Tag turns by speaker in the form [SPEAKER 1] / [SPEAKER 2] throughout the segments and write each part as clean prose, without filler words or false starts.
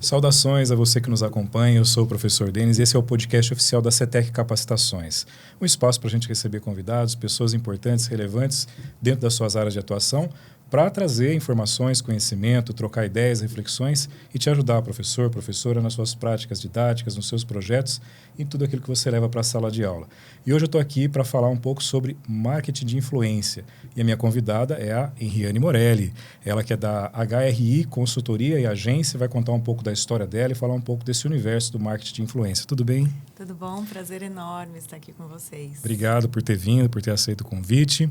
[SPEAKER 1] Saudações a você que nos acompanha, eu sou o professor Denis e esse é o podcast oficial da CETEC Capacitações. Um espaço para a gente receber convidados, pessoas importantes, relevantes dentro das suas áreas de atuação, para trazer informações, conhecimento, trocar ideias, reflexões e te ajudar, professor, professora, nas suas práticas didáticas, nos seus projetos e em tudo aquilo que você leva para a sala de aula. E hoje eu estou aqui para falar um pouco sobre marketing de influência. E a minha convidada é a Henriane Morelli. Ela que é da HRI Consultoria e Agência, vai contar um pouco da história dela e falar um pouco desse universo do marketing de influência. Tudo bem?
[SPEAKER 2] Tudo bom? Prazer enorme estar aqui com vocês.
[SPEAKER 1] Obrigado por ter vindo, por ter aceito o convite.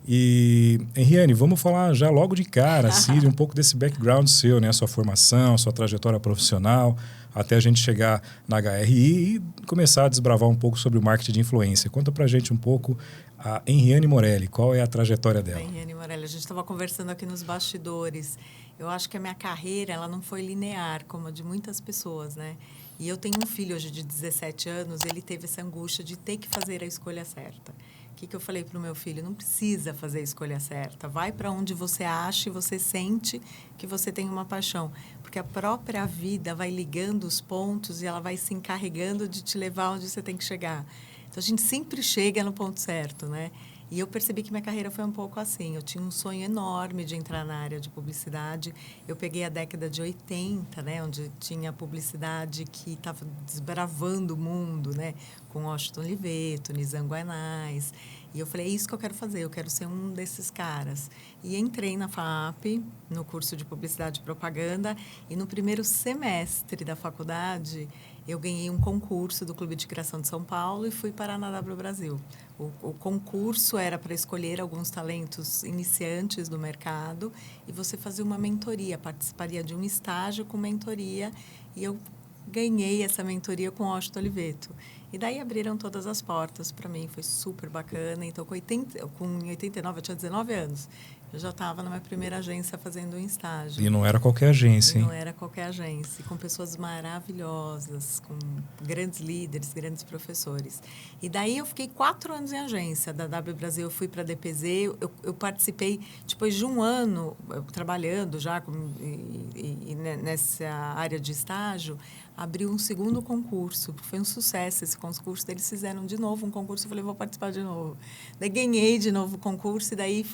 [SPEAKER 1] E, Henriane, vamos falar já logo de cara, assim, um pouco desse background seu, né? Sua formação, sua trajetória profissional, até a gente chegar na HRI e começar a desbravar um pouco sobre o marketing de influência. Conta pra gente um pouco a Henriane Morelli, qual é a trajetória dela?
[SPEAKER 2] A Henriane Morelli, a gente estava conversando aqui nos bastidores. Eu acho que a minha carreira, ela não foi linear, como a de muitas pessoas, né? E eu tenho um filho hoje de 17 anos, ele teve essa angústia de ter que fazer a escolha certa. O que eu falei para o meu filho? Não precisa fazer a escolha certa. Vai para onde você acha e você sente que você tem uma paixão. Porque a própria vida vai ligando os pontos e ela vai se encarregando de te levar onde você tem que chegar. Então, a gente sempre chega no ponto certo, né? E eu percebi que minha carreira foi um pouco assim. Eu tinha um sonho enorme de entrar na área de publicidade. Eu peguei a década de 80, né, onde tinha publicidade que estava desbravando o mundo, né, com Washington Oliveto, Nizam Guanais. E eu falei, é isso que eu quero fazer, eu quero ser um desses caras. E entrei na FAP, no curso de Publicidade e Propaganda, e no primeiro semestre da faculdade, eu ganhei um concurso do Clube de Criação de São Paulo e fui parar na W Brasil. O concurso era para escolher alguns talentos iniciantes do mercado e você fazia uma mentoria, participaria de um estágio com mentoria e eu ganhei essa mentoria com Washington Oliveto. E daí abriram todas as portas para mim, foi super bacana. Então, com 89, eu tinha 19 anos. Eu já estava na minha primeira agência fazendo um estágio.
[SPEAKER 1] E não era qualquer agência, hein?
[SPEAKER 2] Não era qualquer agência, com pessoas maravilhosas, com grandes líderes, grandes professores. E daí eu fiquei 4 anos em agência. Da W Brasil eu fui para a DPZ, eu participei, depois de um ano trabalhando já nessa área de estágio, abriu um segundo concurso. Foi um sucesso esse concurso. Eles fizeram de novo um concurso, eu falei, vou participar de novo. Daí ganhei de novo o concurso e daí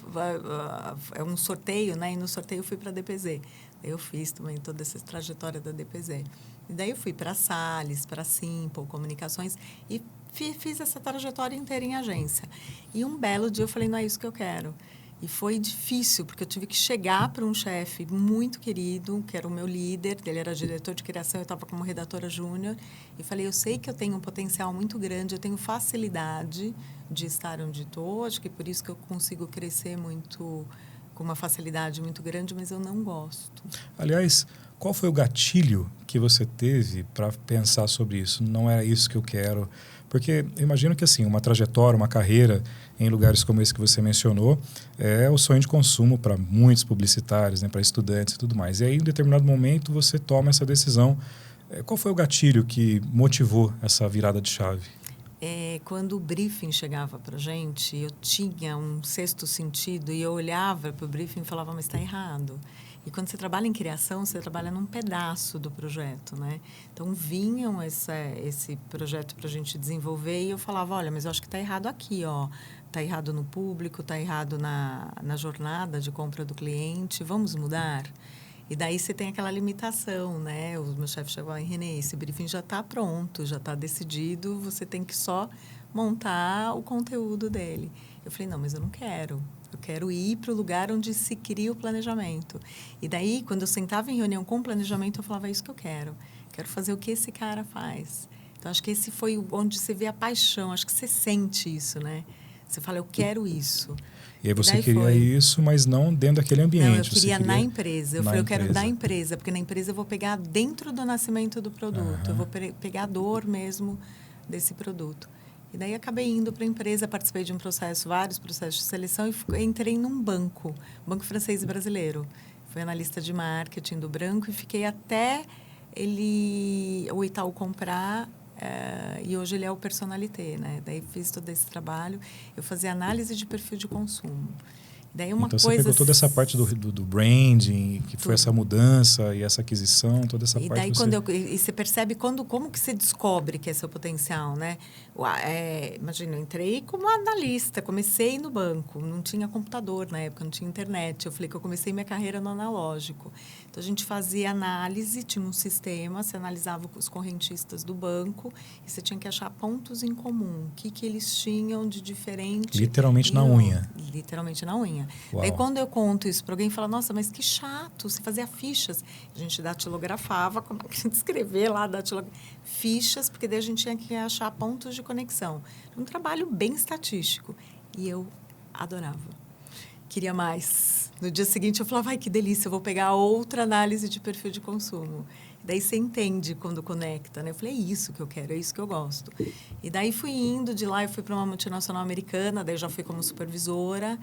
[SPEAKER 2] é um sorteio, né? E no sorteio eu fui para a DPZ. Eu fiz também toda essa trajetória da DPZ. E daí eu fui para a Salles, para a Simple Comunicações e fiz essa trajetória inteira em agência. E um belo dia eu falei, não é isso que eu quero. E foi difícil, porque eu tive que chegar para um chefe muito querido, que era o meu líder, ele era diretor de criação, eu estava como redatora júnior, e falei, eu sei que eu tenho um potencial muito grande, eu tenho facilidade de estar onde estou, acho que por isso que eu consigo crescer muito, com uma facilidade muito grande, mas eu não gosto.
[SPEAKER 1] Aliás, qual foi o gatilho que você teve para pensar sobre isso? Não era isso que eu quero. Porque eu imagino que assim, uma trajetória, uma carreira em lugares como esse que você mencionou é o sonho de consumo para muitos publicitários, né, para estudantes e tudo mais. E aí, em um determinado momento, você toma essa decisão. Qual foi o gatilho que motivou essa virada de chave?
[SPEAKER 2] Quando o briefing chegava para a gente, eu tinha um sexto sentido e eu olhava para o briefing e falava, mas está errado. E quando você trabalha em criação, você trabalha num pedaço do projeto, né? Então, vinham esse projeto para a gente desenvolver e eu falava, olha, mas eu acho que está errado aqui, ó. Está errado no público, está errado na jornada de compra do cliente, vamos mudar? E daí você tem aquela limitação, né? O meu chefe chegou e Renê, esse briefing já está pronto, já está decidido, você tem que só montar o conteúdo dele. Eu falei, não, mas eu não quero. Eu quero ir para o lugar onde se cria o planejamento. E daí, quando eu sentava em reunião com o planejamento, eu falava, é isso que eu quero. Quero fazer o que esse cara faz. Então, acho que esse foi onde você vê a paixão. Acho que você sente isso, né? Você fala, eu quero isso.
[SPEAKER 1] E aí você queria isso, mas não dentro daquele ambiente.
[SPEAKER 2] Não, eu queria na empresa. Eu falei, eu quero na empresa, porque na empresa eu vou pegar dentro do nascimento do produto. Eu vou pegar a dor mesmo desse produto. E daí acabei indo para a empresa, participei de vários processos de seleção e entrei num banco francês e brasileiro. Fui analista de marketing do banco e fiquei até o Itaú comprar. E hoje ele é o Personalité, né? Daí fiz todo esse trabalho. Eu fazia análise de perfil de consumo. Daí uma
[SPEAKER 1] então
[SPEAKER 2] coisa...
[SPEAKER 1] você pegou toda essa parte do branding, que foi essa mudança e essa aquisição, toda essa
[SPEAKER 2] E
[SPEAKER 1] parte...
[SPEAKER 2] daí e você percebe como que você descobre que é seu potencial, né? Imagina, eu entrei como analista, comecei no banco, não tinha computador na época, não tinha internet. Eu falei que eu comecei minha carreira no analógico. Então, a gente fazia análise, tinha um sistema, você analisava os correntistas do banco e você tinha que achar pontos em comum, o que eles tinham de diferente.
[SPEAKER 1] Literalmente na unha.
[SPEAKER 2] Literalmente na unha.
[SPEAKER 1] Uau.
[SPEAKER 2] Daí, quando eu conto isso para alguém, fala, nossa, mas que chato, você fazia fichas. A gente datilografava, como é que a gente escrever lá, fichas, porque daí a gente tinha que achar pontos de conexão. Um trabalho bem estatístico. E eu adorava. Queria mais. No dia seguinte, eu falava, ai, que delícia, eu vou pegar outra análise de perfil de consumo. Daí você entende quando conecta, né? Eu falei, é isso que eu quero, é isso que eu gosto. E daí fui indo, de lá eu fui para uma multinacional americana, daí eu já fui como supervisora,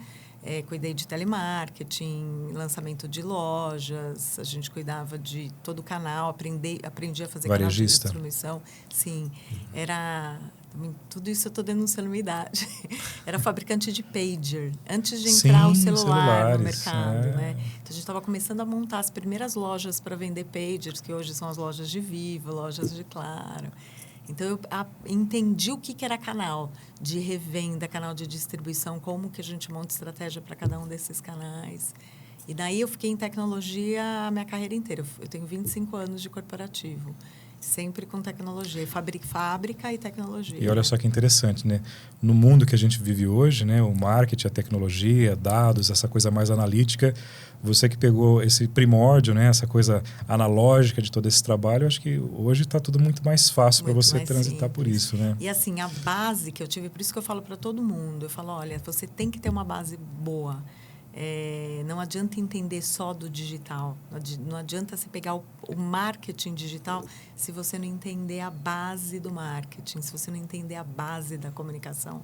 [SPEAKER 2] cuidei de telemarketing, lançamento de lojas, a gente cuidava de todo o canal, aprendi a fazer canal de distribuição. Sim, tudo isso eu estou denunciando minha idade. Era fabricante de pager, antes de entrar o celular no mercado, né? Então, a gente estava começando a montar as primeiras lojas para vender pagers, que hoje são as lojas de Vivo, lojas de Claro. Então, eu entendi o que era canal de revenda, canal de distribuição, como que a gente monta estratégia para cada um desses canais. E daí, eu fiquei em tecnologia a minha carreira inteira. Eu tenho 25 anos de corporativo. Sempre com tecnologia, fábrica e tecnologia.
[SPEAKER 1] E olha só que interessante, né? No mundo que a gente vive hoje, né? O marketing, a tecnologia, dados, essa coisa mais analítica, você que pegou esse primórdio, né? Essa coisa analógica de todo esse trabalho, eu acho que hoje está tudo muito mais fácil para você transitar por isso, né?
[SPEAKER 2] E assim, a base que eu tive, por isso que eu falo para todo mundo, eu falo, olha, você tem que ter uma base boa. Não adianta entender só do digital, não adianta você pegar o marketing digital se você não entender a base do marketing, se você não entender a base da comunicação.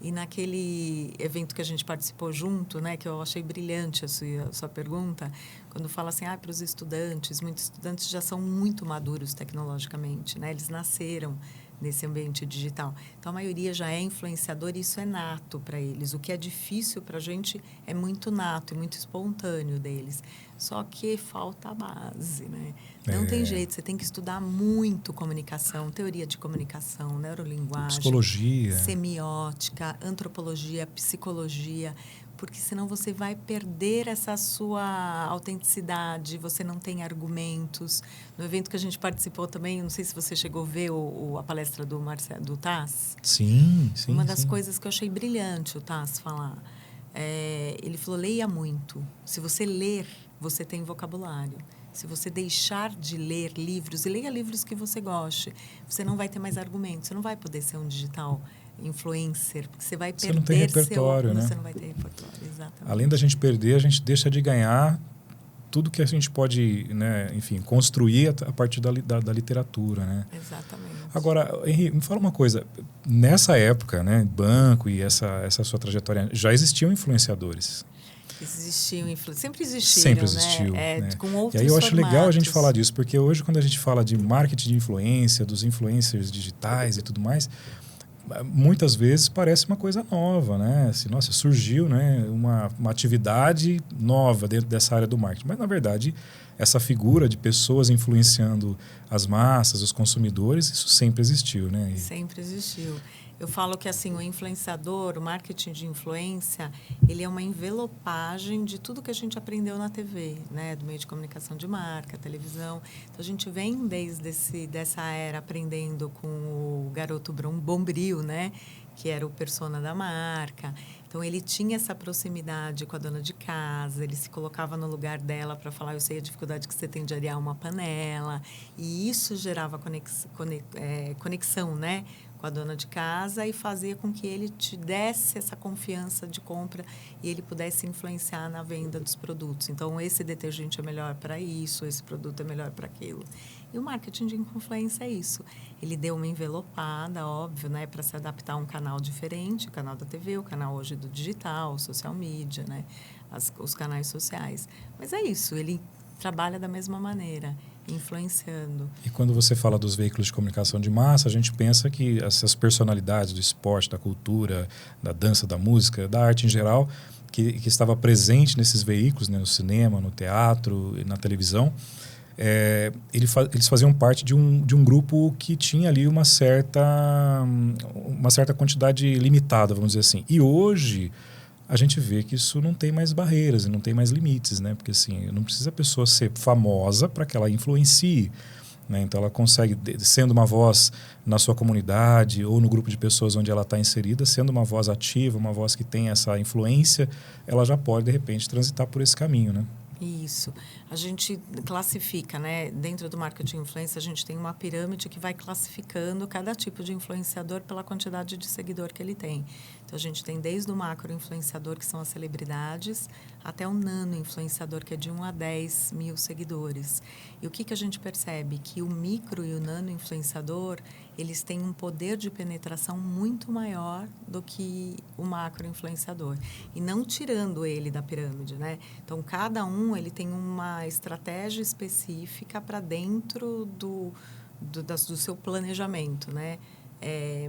[SPEAKER 2] E naquele evento que a gente participou junto, né, que eu achei brilhante a sua pergunta, quando fala assim, para os estudantes, muitos estudantes já são muito maduros tecnologicamente, né, eles nasceram nesse ambiente digital. Então, a maioria já é influenciador e isso é nato para eles. O que é difícil para a gente é muito nato e muito espontâneo deles. Só que falta a base, né? Não tem jeito, você tem que estudar muito comunicação, teoria de comunicação, neurolinguagem,
[SPEAKER 1] psicologia,
[SPEAKER 2] semiótica, antropologia, psicologia, porque senão você vai perder essa sua autenticidade, você não tem argumentos. No evento que a gente participou também, não sei se você chegou a ver a palestra do Tass.
[SPEAKER 1] Sim.
[SPEAKER 2] Uma das coisas que eu achei brilhante o Tass falar. Ele falou, leia muito. Se você ler, você tem vocabulário. Se você deixar de ler livros, e leia livros que você goste, você não vai ter mais argumentos, você não vai poder ser um digital influencer, porque você vai perder
[SPEAKER 1] não tem repertório, né?
[SPEAKER 2] Você não vai ter repertório, exatamente.
[SPEAKER 1] Além da gente perder, a gente deixa de ganhar tudo que a gente pode, né, enfim, construir a partir da literatura, né?
[SPEAKER 2] Exatamente.
[SPEAKER 1] Agora, Henrique, me fala uma coisa. Nessa época, né, banco e essa sua trajetória, já existiam influenciadores?
[SPEAKER 2] Sempre existiram,
[SPEAKER 1] existiu, né?
[SPEAKER 2] Com outros
[SPEAKER 1] e aí eu acho
[SPEAKER 2] formatos.
[SPEAKER 1] legal a gente falar disso, porque hoje quando a gente fala de marketing de influência, dos influencers digitais e tudo mais, muitas vezes parece uma coisa nova, né? Assim, nossa, surgiu, né, uma atividade nova dentro dessa área do marketing. Mas, na verdade, essa figura de pessoas influenciando as massas, os consumidores, isso sempre existiu, né?
[SPEAKER 2] Sempre existiu. Eu falo que assim, o influenciador, o marketing de influência, ele é uma envelopagem de tudo que a gente aprendeu na TV, né? Do meio de comunicação de marca, televisão. Então, a gente vem desde dessa era aprendendo com o garoto Bombril, né? Que era o persona da marca. Então, ele tinha essa proximidade com a dona de casa, ele se colocava no lugar dela para falar, eu sei a dificuldade que você tem de arear uma panela. E isso gerava conexão, né? Com a dona de casa e fazia com que ele te desse essa confiança de compra e ele pudesse influenciar na venda dos produtos. Então, esse detergente é melhor para isso, esse produto é melhor para aquilo. E o marketing de influência é isso. Ele deu uma envelopada, óbvio, né, para se adaptar a um canal diferente, o canal da TV, o canal hoje do digital, o social media, né, os canais sociais. Mas é isso, ele trabalha da mesma maneira, influenciando.
[SPEAKER 1] E quando você fala dos veículos de comunicação de massa, a gente pensa que essas personalidades do esporte, da cultura, da dança, da música, da arte em geral, que estava presente nesses veículos, né, no cinema, no teatro, na televisão, eles faziam parte de um grupo que tinha ali uma certa quantidade limitada, vamos dizer assim. E hoje a gente vê que isso não tem mais barreiras, não tem mais limites, né? Porque assim, não precisa a pessoa ser famosa para que ela influencie, né? Então ela consegue, sendo uma voz na sua comunidade ou no grupo de pessoas onde ela está inserida, sendo uma voz ativa, uma voz que tem essa influência, ela já pode, de repente, transitar por esse caminho, né?
[SPEAKER 2] Isso. A gente classifica, né? Dentro do marketing influência, a gente tem uma pirâmide que vai classificando cada tipo de influenciador pela quantidade de seguidor que ele tem. Então, a gente tem desde o macro influenciador, que são as celebridades, até o nano influenciador, que é de 1 a 10 mil seguidores. E o que a gente percebe? Que o micro e o nano influenciador, eles têm um poder de penetração muito maior do que o macro influenciador. E não tirando ele da pirâmide, né? Então, cada um ele tem uma estratégia específica para dentro do seu planejamento, né?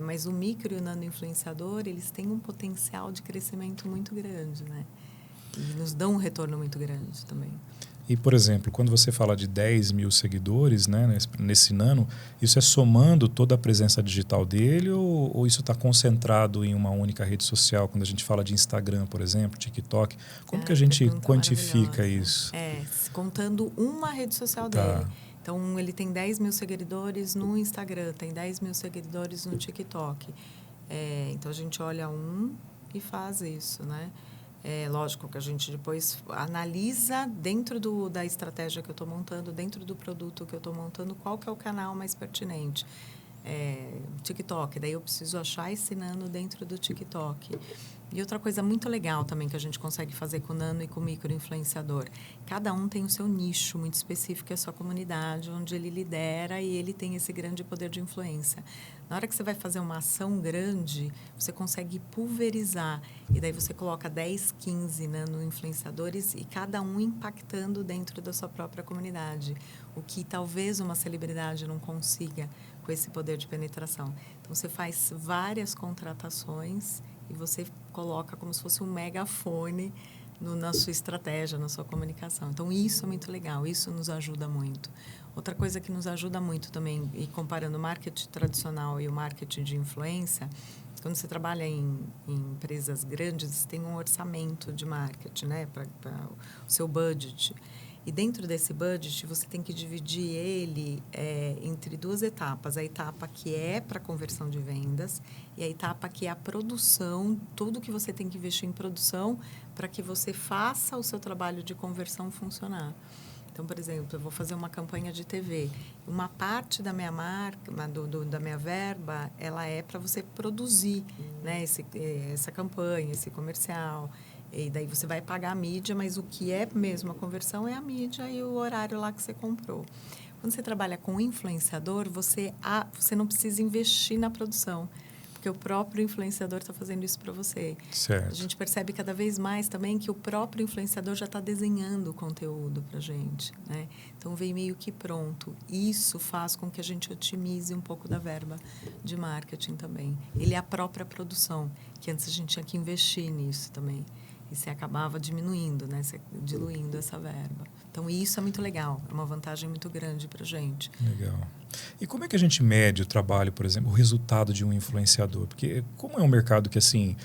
[SPEAKER 2] Mas o micro e o nano influenciador, eles têm um potencial de crescimento muito grande, né? E nos dão um retorno muito grande também.
[SPEAKER 1] E, por exemplo, quando você fala de 10 mil seguidores, né, nesse nano, isso é somando toda a presença digital dele ou isso está concentrado em uma única rede social? Quando a gente fala de Instagram, por exemplo, TikTok, como que a gente quantifica isso?
[SPEAKER 2] Contando uma rede social dele. Então, ele tem 10 mil seguidores no Instagram, tem 10 mil seguidores no TikTok. Então, a gente olha e faz isso, né? Lógico que a gente depois analisa dentro da estratégia que eu estou montando, dentro do produto que eu estou montando, qual que é o canal mais pertinente. TikTok, daí eu preciso achar esse nano dentro do TikTok. E outra coisa muito legal também que a gente consegue fazer com o nano e com o micro influenciador. Cada um tem o seu nicho muito específico, a sua comunidade, onde ele lidera e ele tem esse grande poder de influência. Na hora que você vai fazer uma ação grande, você consegue pulverizar. E daí você coloca 10, 15 nano-influenciadores e cada um impactando dentro da sua própria comunidade. O que talvez uma celebridade não consiga com esse poder de penetração. Então, você faz várias contratações e você coloca como se fosse um megafone na sua estratégia, na sua comunicação. Então, isso é muito legal, isso nos ajuda muito. Outra coisa que nos ajuda muito também, e comparando o marketing tradicional e o marketing de influência, quando você trabalha em empresas grandes, você tem um orçamento de marketing, né, para o seu budget. E dentro desse budget, você tem que dividir ele entre duas etapas. A etapa que é para conversão de vendas e a etapa que é a produção, tudo que você tem que investir em produção para que você faça o seu trabalho de conversão funcionar. Então, por exemplo, eu vou fazer uma campanha de TV. Uma parte da minha marca, da minha verba, ela é para você produzir, né, essa campanha, esse comercial. E daí você vai pagar a mídia, mas o que é mesmo a conversão é a mídia e o horário lá que você comprou. Quando você trabalha com influenciador, você não precisa investir na produção, porque o próprio influenciador está fazendo isso para você.
[SPEAKER 1] Certo.
[SPEAKER 2] A gente percebe cada vez mais também que o próprio influenciador já está desenhando o conteúdo para a gente, né? Então, vem meio que pronto. Isso faz com que a gente otimize um pouco da verba de marketing também. Ele é a própria produção, que antes a gente tinha que investir nisso também. E você acabava diminuindo, né? Diluindo essa verba. Então, isso é muito legal. É uma vantagem muito grande para a gente.
[SPEAKER 1] Legal. E como é que a gente mede o trabalho, por exemplo, o resultado de um influenciador? Porque como é um mercado que, assim,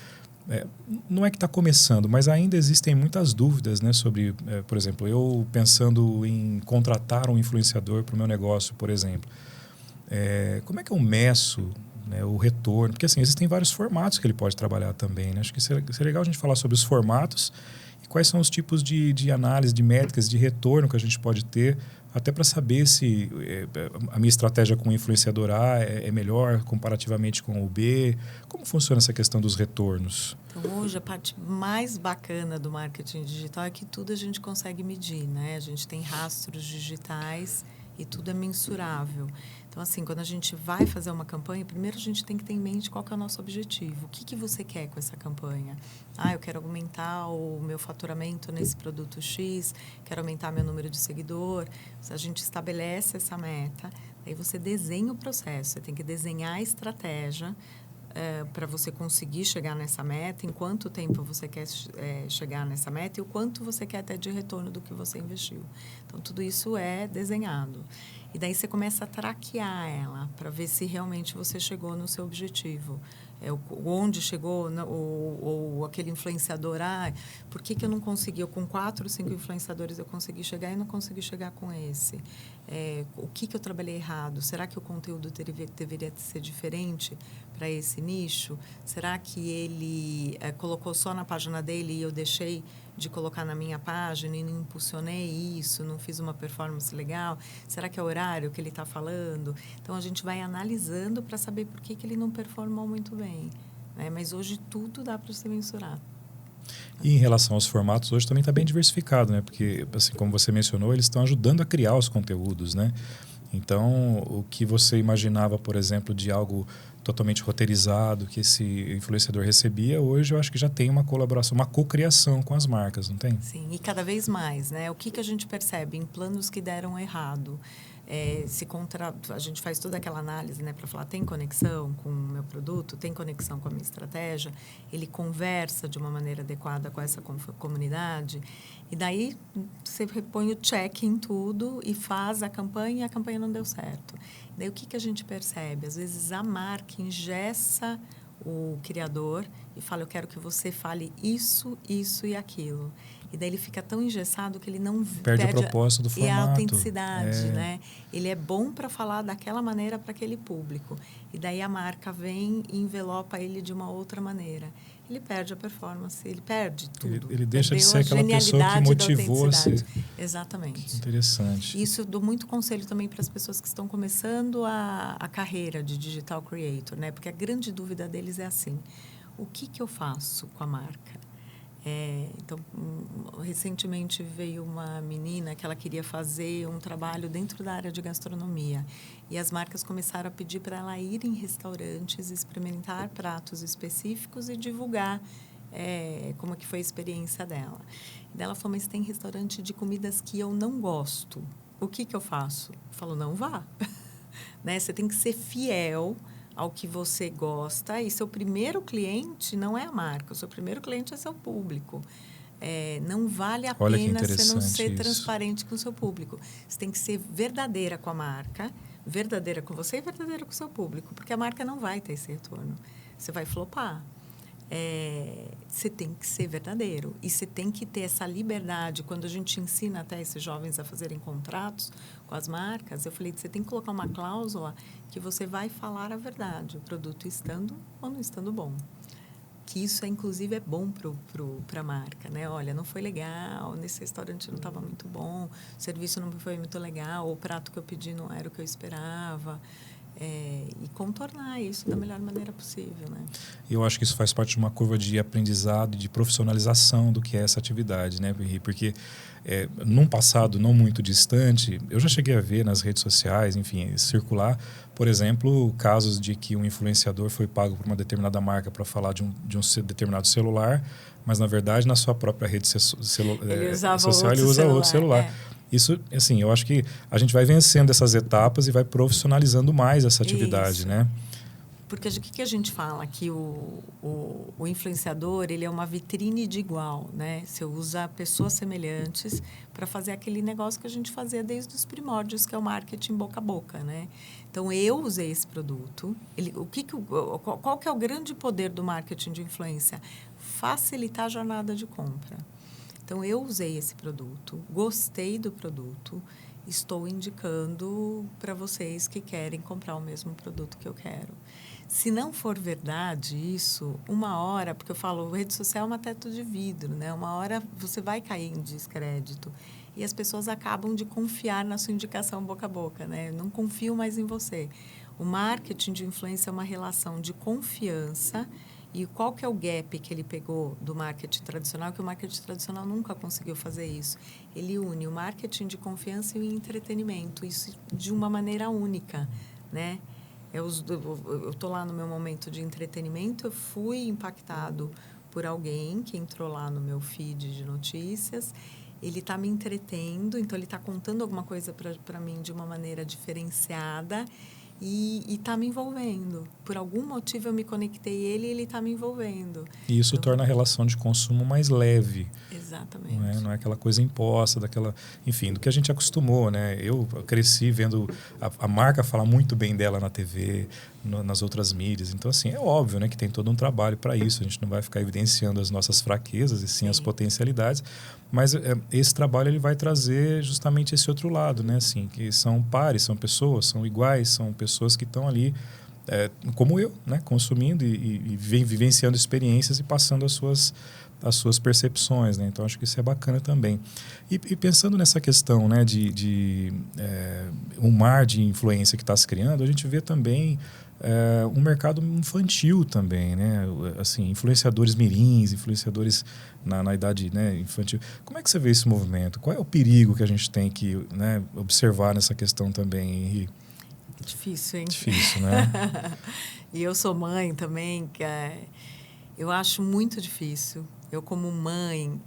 [SPEAKER 1] não é que está começando, mas ainda existem muitas dúvidas, né, sobre, por exemplo, eu pensando em contratar um influenciador para o meu negócio, por exemplo. Como é que eu meço, né, o retorno? Porque, assim, existem vários formatos que ele pode trabalhar também, né? Acho que seria legal a gente falar sobre os formatos e quais são os tipos de análise, de métricas, de retorno que a gente pode ter, até para saber se a minha estratégia com o influenciador A é melhor comparativamente com o B. Como funciona essa questão dos retornos?
[SPEAKER 2] Então, hoje, a parte mais bacana do marketing digital é que tudo a gente consegue medir, né? A gente tem rastros digitais e tudo é mensurável. Então, assim, quando a gente vai fazer uma campanha, primeiro a gente tem que ter em mente qual que é o nosso objetivo. O que você quer com essa campanha? Eu quero aumentar o meu faturamento nesse produto X, quero aumentar meu número de seguidor. A gente estabelece essa meta, aí você desenha o processo. Você tem que desenhar a estratégia para você conseguir chegar nessa meta, em quanto tempo você quer chegar nessa meta e o quanto você quer ter de retorno do que você investiu. Então, tudo isso é desenhado. E daí você começa a traquear ela para ver se realmente você chegou no seu objetivo. Onde chegou, ou aquele influenciador, por que eu não consegui? Eu, com 4 ou 5 influenciadores eu consegui chegar e não consegui chegar com esse. O que eu trabalhei errado? Será que o conteúdo deveria ser diferente para esse nicho? Será que ele colocou só na página dele e eu deixei de colocar na minha página e não impulsionei isso, não fiz uma performance legal? Será que é o horário que ele está falando? Então, a gente vai analisando para saber por que ele não performou muito bem. Né? Mas hoje tudo dá para se mensurar.
[SPEAKER 1] E em relação aos formatos, hoje também está bem diversificado, né? Porque, assim, como você mencionou, eles estão ajudando a criar os conteúdos, né? Então, o que você imaginava, por exemplo, de algo totalmente roteirizado que esse influenciador recebia, hoje eu acho que já tem uma colaboração, uma cocriação com as marcas, não tem?
[SPEAKER 2] Sim, e cada vez mais, né? O que a gente percebe em planos que deram errado? A gente faz toda aquela análise, né, para falar, tem conexão com o meu produto, tem conexão com a minha estratégia, ele conversa de uma maneira adequada com essa comunidade, e daí você repõe o check em tudo e faz a campanha, e a campanha não deu certo. Daí o que a gente percebe? Às vezes a marca engessa o criador e fala, eu quero que você fale isso, isso e aquilo. E daí ele fica tão engessado que ele não
[SPEAKER 1] Perde a proposta do
[SPEAKER 2] e a
[SPEAKER 1] formato.
[SPEAKER 2] autenticidade, né? Ele é bom para falar daquela maneira para aquele público. E daí a marca vem e envelopa ele de uma outra maneira. Ele perde a performance, ele perde tudo.
[SPEAKER 1] Ele deixa de ser
[SPEAKER 2] a
[SPEAKER 1] aquela pessoa que motivou a ser.
[SPEAKER 2] Exatamente.
[SPEAKER 1] Que interessante.
[SPEAKER 2] Isso eu dou muito conselho também para as pessoas que estão começando a carreira de digital creator, né? Porque a grande dúvida deles é assim, o que eu faço com a marca? Então, recentemente veio uma menina que ela queria fazer um trabalho dentro da área de gastronomia. E as marcas começaram a pedir para ela ir em restaurantes, experimentar pratos específicos e divulgar como que foi a experiência dela. E daí ela falou, mas tem restaurante de comidas que eu não gosto. O que eu faço? Eu falo, não vá. Né? Você tem que ser fiel ao que você gosta, e seu primeiro cliente não é a marca, o seu primeiro cliente é seu público. Não vale a pena você não ser transparente com o seu público. Você tem que ser verdadeira com a marca, verdadeira com você e verdadeira com o seu público, porque a marca não vai ter esse retorno. Você vai flopar. Você tem que ser verdadeiro e você tem que ter essa liberdade. Quando a gente ensina até esses jovens a fazerem contratos com as marcas, eu falei, você tem que colocar uma cláusula que você vai falar a verdade, o produto estando ou não estando bom. Que isso, inclusive, é bom para a marca, né? Olha, não foi legal, nesse restaurante não estava muito bom, o serviço não foi muito legal, o prato que eu pedi não era o que eu esperava. E contornar isso da melhor maneira possível, né?
[SPEAKER 1] Eu acho que isso faz parte de uma curva de aprendizado, de profissionalização do que é essa atividade, né? Porque num passado não muito distante, eu já cheguei a ver nas redes sociais, enfim, circular, por exemplo, casos de que um influenciador foi pago por uma determinada marca para falar de um determinado celular, mas na verdade na sua própria rede social ele usa outro celular. Isso, assim, eu acho que a gente vai vencendo essas etapas e vai profissionalizando mais essa atividade,
[SPEAKER 2] isso.
[SPEAKER 1] né?
[SPEAKER 2] Porque o que a gente fala? Que o influenciador, ele é uma vitrine de igual, né? Você usa pessoas semelhantes para fazer aquele negócio que a gente fazia desde os primórdios, que é o marketing boca a boca, né? Então, eu usei esse produto. Qual que é o grande poder do marketing de influência? Facilitar a jornada de compra. Então, eu usei esse produto, gostei do produto, estou indicando para vocês que querem comprar o mesmo produto que eu quero. Se não for verdade isso, uma hora, porque eu falo, rede social é uma teto de vidro, né? Uma hora você vai cair em descrédito e as pessoas acabam de confiar na sua indicação boca a boca, né? Não confiam mais em você. O marketing de influência é uma relação de confiança. E qual que é o gap que ele pegou do marketing tradicional? Que o marketing tradicional nunca conseguiu fazer isso. Ele une o marketing de confiança e o entretenimento, isso de uma maneira única, né? Eu estou lá no meu momento de entretenimento, eu fui impactado por alguém que entrou lá no meu feed de notícias, ele está me entretendo, então ele está contando alguma coisa para mim de uma maneira diferenciada, e está me envolvendo. Por algum motivo eu me conectei a ele e ele está me envolvendo.
[SPEAKER 1] E isso torna a relação de consumo mais leve.
[SPEAKER 2] Exatamente.
[SPEAKER 1] Não é aquela coisa imposta, enfim, do que a gente acostumou, né? Eu cresci vendo a marca falar muito bem dela na TV, nas outras mídias. Então, assim, é óbvio, né, que tem todo um trabalho para isso. A gente não vai ficar evidenciando as nossas fraquezas, e sim as potencialidades. Mas esse trabalho ele vai trazer justamente esse outro lado, né? Assim, que são pares, são pessoas, são iguais, são pessoas que estão ali, como eu, né? Consumindo e vivenciando experiências e passando as suas percepções, né? Então, acho que isso é bacana também. E pensando nessa questão, né, de um mar de influência que está se criando, a gente vê também um mercado infantil também, né? Assim, influenciadores mirins, influenciadores na idade, né, infantil. Como é que você vê esse movimento? Qual é o perigo que a gente tem que, né, observar nessa questão também, Henri?
[SPEAKER 2] Difícil, hein?
[SPEAKER 1] Difícil, né?
[SPEAKER 2] E eu sou mãe também, eu acho muito difícil. Eu, como mãe,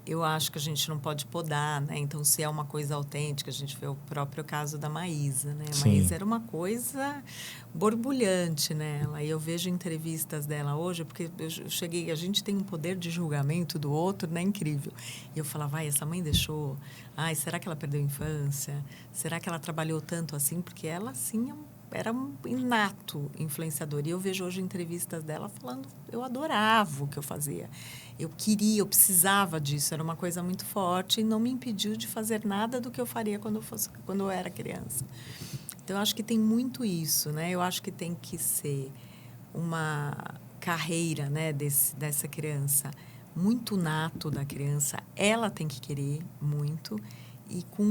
[SPEAKER 2] eu acho que a gente não pode podar, né? Então, se é uma coisa autêntica, a gente vê o próprio caso da Maísa, né? A Maísa era uma coisa borbulhante nela. E eu vejo entrevistas dela hoje, porque a gente tem um poder de julgamento do outro, né? Incrível. E eu falava, essa mãe deixou... será que ela perdeu a infância? Será que ela trabalhou tanto assim? Porque ela, sim, era um inato influenciador. E eu vejo hoje entrevistas dela falando, eu adorava o que eu fazia. Eu precisava disso, era uma coisa muito forte e não me impediu de fazer nada do que eu faria quando eu era criança. Então, eu acho que tem muito isso, né? Eu acho que tem que ser uma carreira, né, dessa criança, muito nato da criança. Ela tem que querer muito e com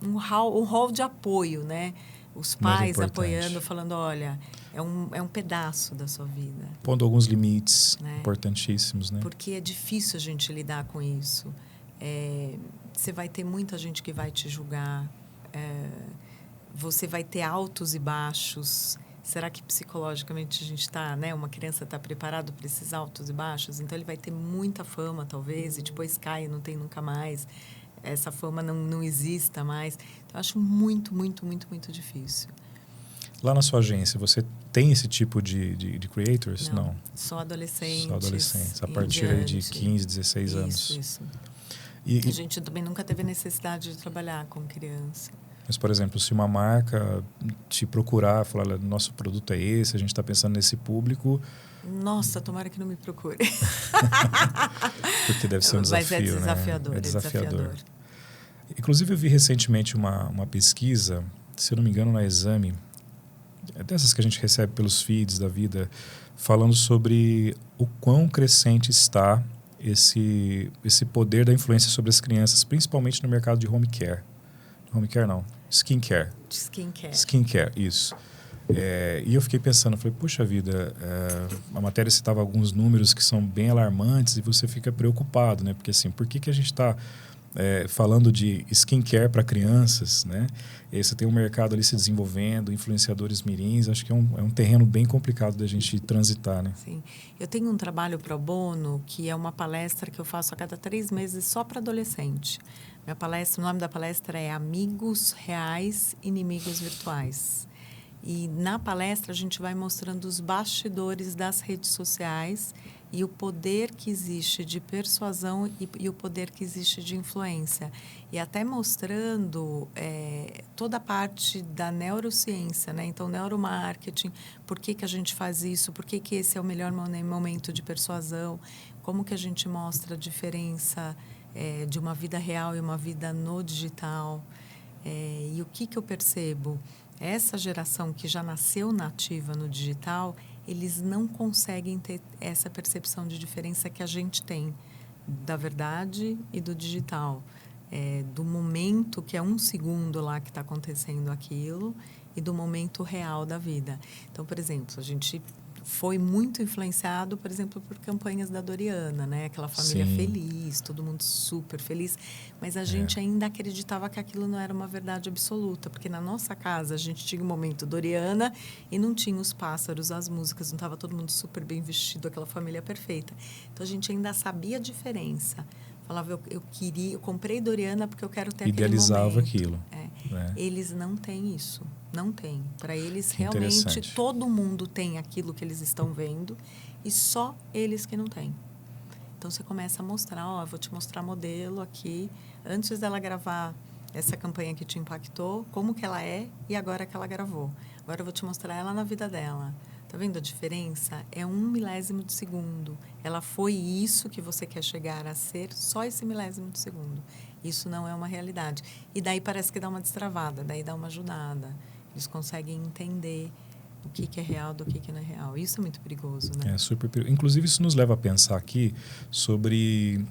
[SPEAKER 2] um hall de apoio, né? Os pais apoiando, falando, olha, é um pedaço da sua vida.
[SPEAKER 1] Pondo alguns limites, né? Importantíssimos, né?
[SPEAKER 2] Porque é difícil a gente lidar com isso. Você vai ter muita gente que vai te julgar. Você vai ter altos e baixos. Será que psicologicamente a gente está, né? Uma criança está preparada para esses altos e baixos? Então, ele vai ter muita fama, talvez, e depois cai e não tem nunca mais. Essa fama não exista mais. Então, eu acho muito, muito, muito, muito difícil.
[SPEAKER 1] Lá na sua agência, você tem esse tipo de creators?
[SPEAKER 2] Não. Só adolescentes.
[SPEAKER 1] Só adolescentes, a partir de 15, 16 anos.
[SPEAKER 2] Isso. A gente também nunca teve necessidade de trabalhar com criança.
[SPEAKER 1] Mas, por exemplo, se uma marca te procurar, falar, nosso produto é esse, a gente está pensando nesse público...
[SPEAKER 2] Nossa, tomara que não me procure.
[SPEAKER 1] Porque deve ser um desafio,
[SPEAKER 2] mas é desafiador,
[SPEAKER 1] né?
[SPEAKER 2] É desafiador.
[SPEAKER 1] Inclusive, eu vi recentemente uma pesquisa, se eu não me engano, na Exame, dessas que a gente recebe pelos feeds da vida, falando sobre o quão crescente está esse poder da influência sobre as crianças, principalmente no mercado de home care. Home care não, skincare. Skincare, isso. E eu fiquei pensando, falei, puxa vida, a matéria citava alguns números que são bem alarmantes e você fica preocupado, né? Porque assim, por que a gente está falando de skincare para crianças, né? E aí você tem um mercado ali se desenvolvendo, influenciadores mirins, acho que é um terreno bem complicado da gente transitar, né?
[SPEAKER 2] Sim. Eu tenho um trabalho pro bono, que é uma palestra que eu faço a cada 3 meses só para adolescente. O nome da palestra é Amigos Reais, Inimigos Virtuais. E na palestra a gente vai mostrando os bastidores das redes sociais e o poder que existe de persuasão e o poder que existe de influência. E até mostrando toda a parte da neurociência, né? Então, neuromarketing, por que a gente faz isso, por que esse é o melhor momento de persuasão, como que a gente mostra a diferença de uma vida real e uma vida no digital. E o que eu percebo? Essa geração que já nasceu nativa no digital, eles não conseguem ter essa percepção de diferença que a gente tem da verdade e do digital. Do momento que é 1 segundo lá que está acontecendo aquilo e do momento real da vida. Então, por exemplo, a gente foi muito influenciado, por exemplo, por campanhas da Doriana, né? Aquela família feliz, todo mundo super feliz. Mas a gente ainda acreditava que aquilo não era uma verdade absoluta, porque na nossa casa a gente tinha um momento Doriana e não tinha os pássaros, as músicas, não estava todo mundo super bem vestido, aquela família perfeita. Então, a gente ainda sabia a diferença. Falava, eu comprei Doriana porque eu quero ter
[SPEAKER 1] Idealizava
[SPEAKER 2] aquele momento.
[SPEAKER 1] aquilo.
[SPEAKER 2] Eles não têm isso. Não tem. Para eles,
[SPEAKER 1] Que
[SPEAKER 2] realmente, todo mundo tem aquilo que eles estão vendo e só eles que não têm. Então, você começa a mostrar, eu vou te mostrar modelo aqui, antes dela gravar essa campanha que te impactou, como que ela é e agora que ela gravou. Agora eu vou te mostrar ela na vida dela. Tá vendo a diferença? É 1 milésimo de segundo. Ela foi isso que você quer chegar a ser, só esse milésimo de segundo. Isso não é uma realidade. E daí parece que dá uma destravada, daí dá uma ajudada. Eles conseguem entender o que é real do que não é real. Isso é muito perigoso, né?
[SPEAKER 1] É super perigoso. Inclusive, isso nos leva a pensar aqui sobre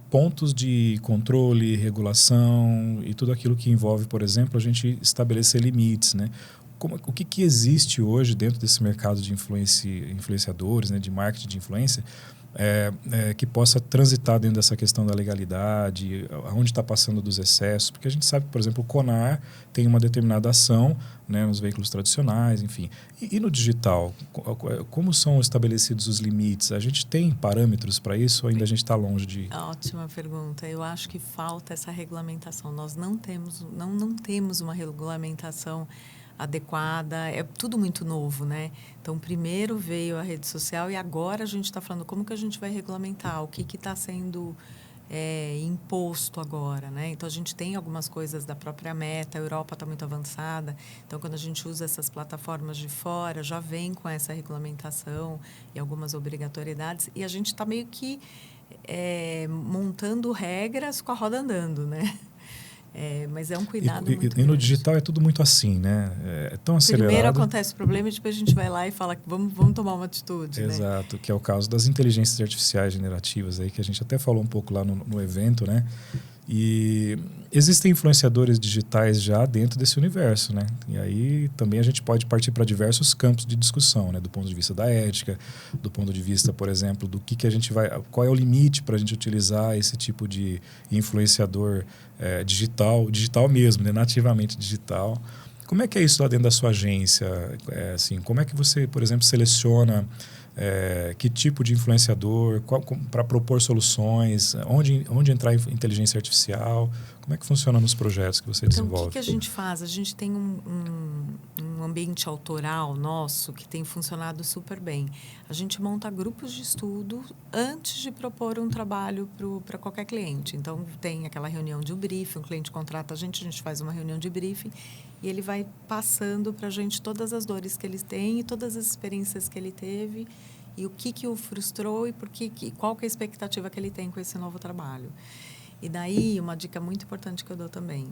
[SPEAKER 1] pontos de controle, regulação e tudo aquilo que envolve, por exemplo, a gente estabelecer limites, né? O que existe hoje dentro desse mercado de influenciadores, né, de marketing de influência, que possa transitar dentro dessa questão da legalidade, aonde está passando dos excessos, porque a gente sabe que, por exemplo, o CONAR tem uma determinada ação, né, nos veículos tradicionais, enfim. E no digital, como são estabelecidos os limites? A gente tem parâmetros para isso ou ainda a gente está longe de...
[SPEAKER 2] Ótima pergunta. Eu acho que falta essa regulamentação. Nós não temos uma regulamentação adequada, é tudo muito novo, né? Então, primeiro veio a rede social e agora a gente está falando como que a gente vai regulamentar, o que está sendo imposto agora, né? Então, a gente tem algumas coisas da própria Meta, a Europa está muito avançada, então, quando a gente usa essas plataformas de fora, já vem com essa regulamentação e algumas obrigatoriedades, e a gente está meio que montando regras com a roda andando, né? Mas é um cuidado muito grande.
[SPEAKER 1] E no digital é tudo muito assim, né? É tão acelerado.
[SPEAKER 2] Primeiro acontece o problema e depois a gente vai lá e fala que vamos tomar uma atitude.
[SPEAKER 1] Exato, né? Que é o caso das inteligências artificiais generativas, aí, que a gente até falou um pouco lá no evento, né? E existem influenciadores digitais já dentro desse universo, né? E aí também a gente pode partir para diversos campos de discussão, né? Do ponto de vista da ética, do ponto de vista, por exemplo, do que a gente vai... Qual é o limite para a gente utilizar esse tipo de influenciador digital mesmo, né? Nativamente digital. Como é que é isso lá dentro da sua agência? Assim, como é que você, por exemplo, seleciona que tipo de influenciador, para propor soluções, onde entrar inteligência artificial, como é que funciona nos projetos que você desenvolve?
[SPEAKER 2] Então, o que a gente faz? A gente tem um ambiente autoral nosso que tem funcionado super bem. A gente monta grupos de estudo antes de propor um trabalho para qualquer cliente. Então, tem aquela reunião de briefing, o cliente contrata a gente faz uma reunião de briefing e ele vai passando para a gente todas as dores que ele tem e todas as experiências que ele teve e o que o frustrou e qual que é a expectativa que ele tem com esse novo trabalho. E daí, uma dica muito importante que eu dou também,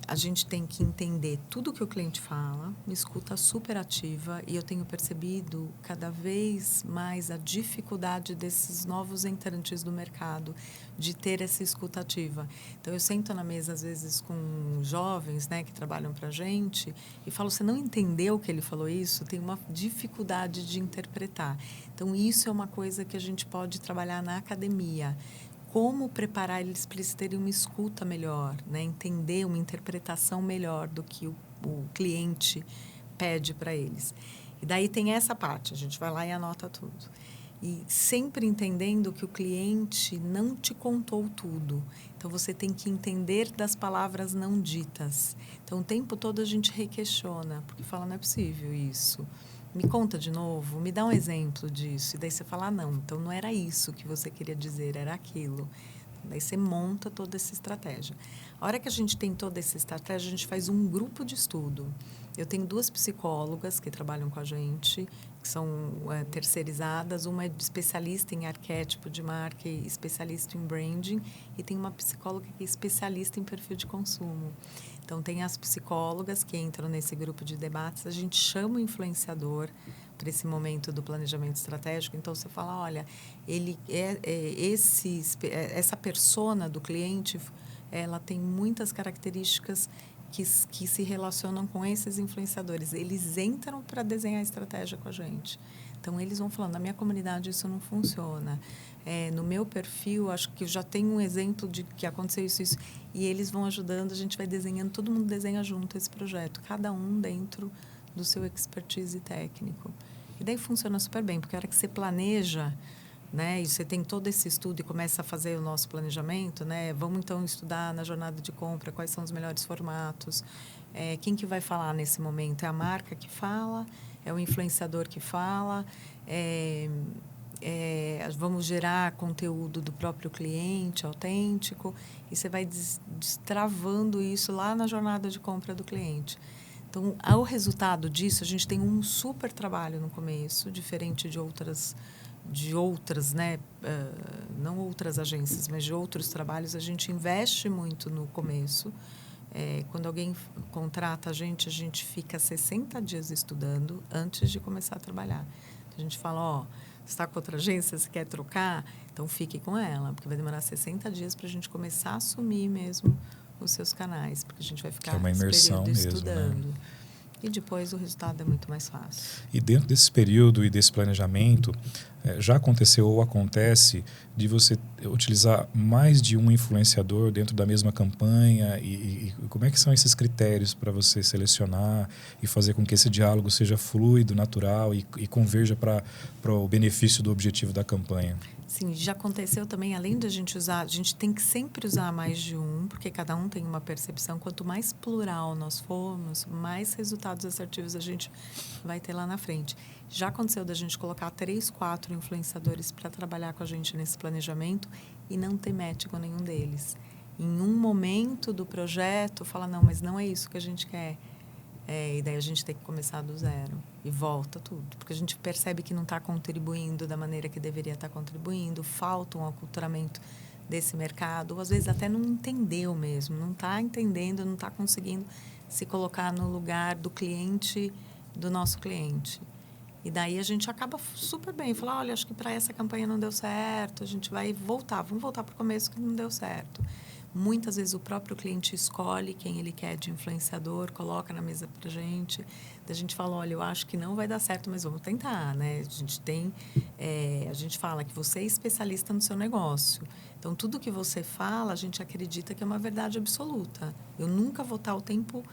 [SPEAKER 2] a gente tem que entender tudo que o cliente fala, uma escuta super ativa, e eu tenho percebido cada vez mais a dificuldade desses novos entrantes do mercado de ter essa escuta ativa. Então, eu sento na mesa, às vezes, com jovens, né, que trabalham para a gente, e falo, você não entendeu que ele falou isso? Tem uma dificuldade de interpretar. Então, isso é uma coisa que a gente pode trabalhar na academia. Como preparar eles para eles terem uma escuta melhor, né? Entender uma interpretação melhor do que o cliente pede para eles. E daí tem essa parte, a gente vai lá e anota tudo. E sempre entendendo que o cliente não te contou tudo. Então, você tem que entender das palavras não ditas. Então, o tempo todo a gente requestiona, porque fala, não é possível isso. Me conta de novo, me dá um exemplo disso. E daí você fala, não, então não era isso que você queria dizer, era aquilo. Daí você monta toda essa estratégia. A hora que a gente tem toda essa estratégia, a gente faz um grupo de estudo. Eu tenho 2 psicólogas que trabalham com a gente, que são terceirizadas. Uma é especialista em arquétipo de marca e especialista em branding. E tem uma psicóloga que é especialista em perfil de consumo. Então, tem as psicólogas que entram nesse grupo de debates. A gente chama o influenciador para esse momento do planejamento estratégico. Então, você fala, olha, essa persona do cliente, ela tem muitas características que se relacionam com esses influenciadores. Eles entram para desenhar a estratégia com a gente. Então, eles vão falando, na minha comunidade isso não funciona. No meu perfil, acho que eu já tenho um exemplo de que aconteceu isso. E eles vão ajudando, a gente vai desenhando, todo mundo desenha junto esse projeto. Cada um dentro do seu expertise técnico. E daí funciona super bem, porque a hora que você planeja, né? E você tem todo esse estudo e começa a fazer o nosso planejamento, né? Vamos então estudar na jornada de compra quais são os melhores formatos. Quem que vai falar nesse momento? É a marca que fala? É o influenciador que fala? Vamos gerar conteúdo do próprio cliente, autêntico, e você vai destravando isso lá na jornada de compra do cliente. Então, ao resultado disso, a gente tem um super trabalho no começo, diferente de outras, né? Não outras agências, mas de outros trabalhos. A gente investe muito no começo. Quando alguém contrata a gente fica 60 dias estudando antes de começar a trabalhar. Então, a gente fala, ó, você está com outra agência, você quer trocar? Então, fique com ela, porque vai demorar 60 dias para a gente começar a assumir mesmo os seus canais, porque a gente vai ficar
[SPEAKER 1] uma imersão
[SPEAKER 2] esse período
[SPEAKER 1] mesmo,
[SPEAKER 2] estudando.
[SPEAKER 1] né?
[SPEAKER 2] E depois o resultado é muito mais fácil.
[SPEAKER 1] E dentro desse período e desse planejamento, já aconteceu ou acontece de você utilizar mais de um influenciador dentro da mesma campanha? E como é que são esses critérios para você selecionar e fazer com que esse diálogo seja fluido, natural e converja para o benefício do objetivo da campanha?
[SPEAKER 2] Sim, já aconteceu também, além de a gente tem que sempre usar mais de um, porque cada um tem uma percepção. Quanto mais plural nós formos, mais resultados assertivos a gente vai ter lá na frente. Já aconteceu da gente colocar 3, 4 influenciadores para trabalhar com a gente nesse planejamento e não ter match com nenhum deles. Em um momento do projeto, fala, não, mas não é isso que a gente quer. E daí a gente tem que começar do zero e volta tudo, porque a gente percebe que não está contribuindo da maneira que deveria estar contribuindo, falta um aculturamento desse mercado, ou às vezes até não entendeu mesmo, não está entendendo, não está conseguindo se colocar no lugar do cliente, do nosso cliente. E daí a gente acaba super bem, falar, olha, acho que para essa campanha não deu certo, a gente vai voltar, vamos voltar para o começo que não deu certo. Muitas vezes o próprio cliente escolhe quem ele quer de influenciador, coloca na mesa para a gente. A gente fala, olha, eu acho que não vai dar certo, mas vamos tentar, né? A gente fala que você é especialista no seu negócio. Então, tudo que você fala, a gente acredita que é uma verdade absoluta. Eu nunca vou estar o tempo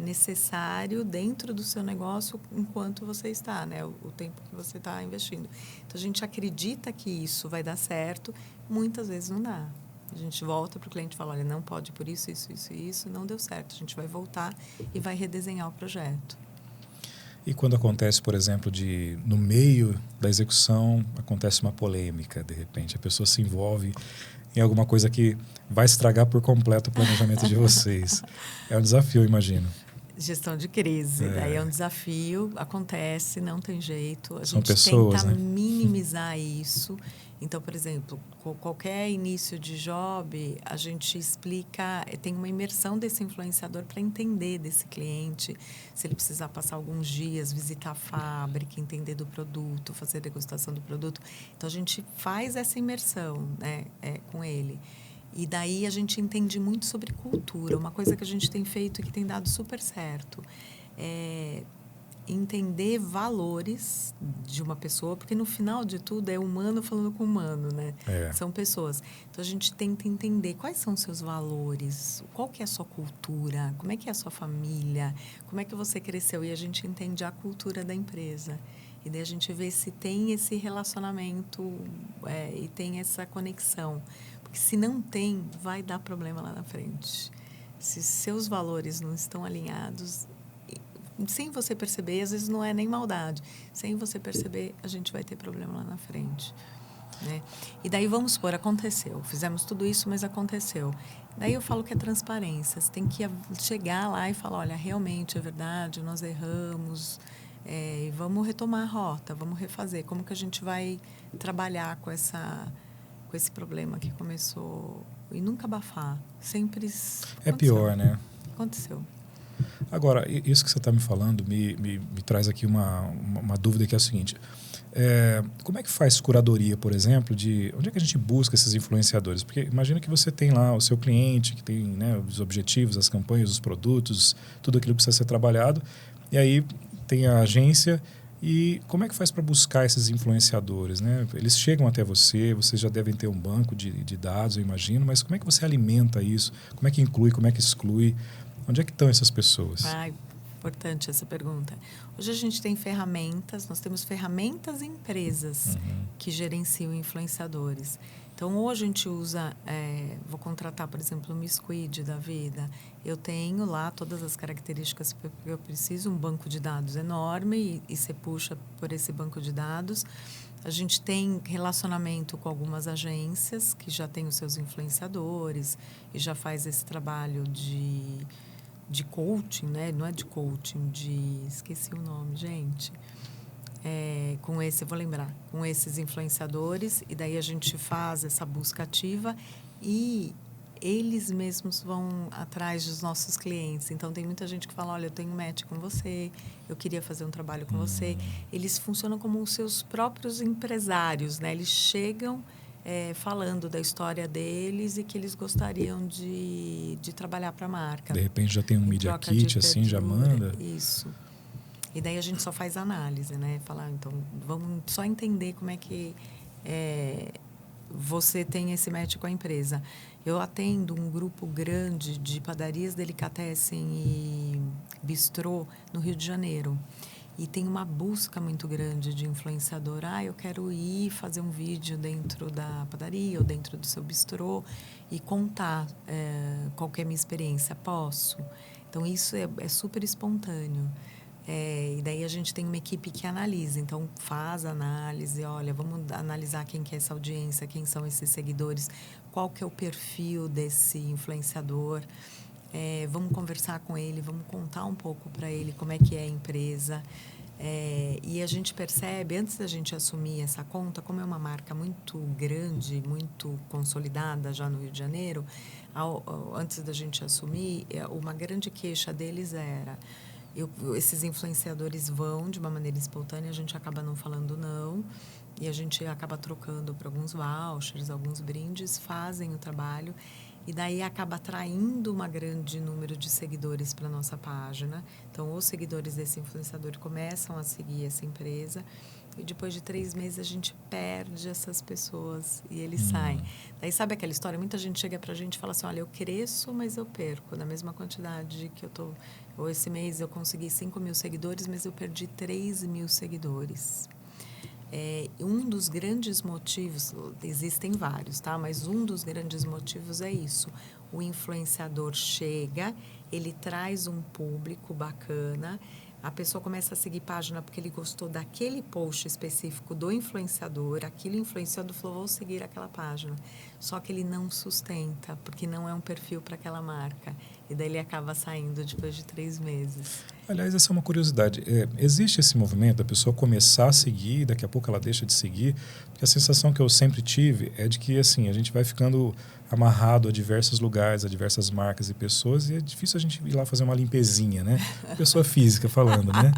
[SPEAKER 2] necessário dentro do seu negócio enquanto você está, né? O tempo que você está investindo. Então, a gente acredita que isso vai dar certo, muitas vezes não dá. A gente volta para o cliente e fala, olha, não pode por isso, não deu certo. A gente vai voltar e vai redesenhar o projeto.
[SPEAKER 1] E quando acontece, por exemplo, no meio da execução, acontece uma polêmica, de repente, a pessoa se envolve em alguma coisa que vai estragar por completo o planejamento de vocês. É um desafio, imagino.
[SPEAKER 2] Gestão de crise, daí é um desafio, acontece, não tem jeito. A
[SPEAKER 1] São
[SPEAKER 2] gente
[SPEAKER 1] pessoas,
[SPEAKER 2] tenta
[SPEAKER 1] né?
[SPEAKER 2] minimizar isso. Então, por exemplo, qualquer início de job, a gente explica, tem uma imersão desse influenciador para entender desse cliente, se ele precisar passar alguns dias, visitar a fábrica, entender do produto, fazer degustação do produto. Então, a gente faz essa imersão, né, com ele. E daí a gente entende muito sobre cultura. Uma coisa que a gente tem feito e que tem dado super certo é entender valores de uma pessoa, porque no final de tudo é humano falando com humano, né? São pessoas. Então a gente tenta entender quais são os seus valores, qual que é a sua cultura, como é que é a sua família, como é que você cresceu, e a gente entende a cultura da empresa. E daí a gente vê se tem esse relacionamento e tem essa conexão. Porque se não tem, vai dar problema lá na frente. Se seus valores não estão alinhados, sem você perceber, às vezes não é nem maldade, sem você perceber, a gente vai ter problema lá na frente. Né? E daí, vamos supor, aconteceu. Fizemos tudo isso, mas aconteceu. Daí eu falo que é transparência. Você tem que chegar lá e falar, olha, realmente é verdade, nós erramos, e vamos retomar a rota, vamos refazer. Como que a gente vai trabalhar com esse problema que começou? E nunca abafar. Sempre aconteceu.
[SPEAKER 1] É pior, né?
[SPEAKER 2] Aconteceu.
[SPEAKER 1] Agora, isso que você está me falando me traz aqui uma dúvida, que é a seguinte. Como é que faz curadoria, por exemplo, de onde é que a gente busca esses influenciadores? Porque imagina que você tem lá o seu cliente, que tem, né, os objetivos, as campanhas, os produtos, tudo aquilo que precisa ser trabalhado, e aí tem a agência. E como é que faz para buscar esses influenciadores, né? Eles chegam até você, vocês já devem ter um banco de dados, eu imagino, mas como é que você alimenta isso? Como é que inclui, como é que exclui? Onde é que estão essas pessoas?
[SPEAKER 2] Importante essa pergunta. Hoje a gente tem ferramentas, nós temos ferramentas e empresas que gerenciam influenciadores. Então, hoje a gente usa, vou contratar, por exemplo, o Misquid da vida. Eu tenho lá todas as características que eu preciso, um banco de dados enorme e você puxa por esse banco de dados. A gente tem relacionamento com algumas agências que já têm os seus influenciadores e já faz esse trabalho de coaching, né? Não é de coaching, esqueci o nome, gente. Com esse, eu vou lembrar, com esses influenciadores, e daí a gente faz essa busca ativa e eles mesmos vão atrás dos nossos clientes. Então, tem muita gente que fala, olha, eu tenho um match com você, eu queria fazer um trabalho com você. Eles funcionam como os seus próprios empresários, né? Eles chegam falando da história deles e que eles gostariam de trabalhar para a marca.
[SPEAKER 1] De repente já tem um Media Kit, assim, já manda.
[SPEAKER 2] Isso. E daí a gente só faz análise, né? Falar, então, vamos só entender como é que você tem esse match com a empresa. Eu atendo um grupo grande de padarias, delicatessen e bistrô no Rio de Janeiro. E tem uma busca muito grande de influenciador. Eu quero ir fazer um vídeo dentro da padaria ou dentro do seu bistrô e contar qual que é a minha experiência. Posso? Então, isso é super espontâneo. E daí a gente tem uma equipe que analisa. Então, faz análise. Olha, vamos analisar quem que é essa audiência, quem são esses seguidores, qual que é o perfil desse influenciador. Vamos conversar com ele, vamos contar um pouco para ele como é que é a empresa. E a gente percebe, antes da gente assumir essa conta, como é uma marca muito grande, muito consolidada já no Rio de Janeiro, antes da gente assumir, uma grande queixa deles era... esses influenciadores vão de uma maneira espontânea, a gente acaba não falando não, e a gente acaba trocando por alguns vouchers, alguns brindes, fazem o trabalho, e daí acaba atraindo um grande número de seguidores para a nossa página. Então, os seguidores desse influenciador começam a seguir essa empresa, e depois de 3 meses a gente perde essas pessoas e eles saem. Daí, sabe aquela história? Muita gente chega para a gente e fala assim, olha, eu cresço, mas eu perco na mesma quantidade que eu estou... Ou esse mês eu consegui 5.000 seguidores, mas eu perdi 3.000 seguidores. Um dos grandes motivos, existem vários, tá? Mas um dos grandes motivos é isso. O influenciador chega, ele traz um público bacana, a pessoa começa a seguir página porque ele gostou daquele post específico do influenciador, aquele influenciador falou, vou seguir aquela página. Só que ele não sustenta, porque não é um perfil para aquela marca. E daí ele acaba saindo depois de 3 meses.
[SPEAKER 1] Aliás, essa é uma curiosidade. Existe esse movimento da pessoa começar a seguir, daqui a pouco ela deixa de seguir? Porque a sensação que eu sempre tive é de que assim, a gente vai ficando amarrado a diversos lugares, a diversas marcas e pessoas, e é difícil a gente ir lá fazer uma limpezinha, né? Pessoa física falando, né?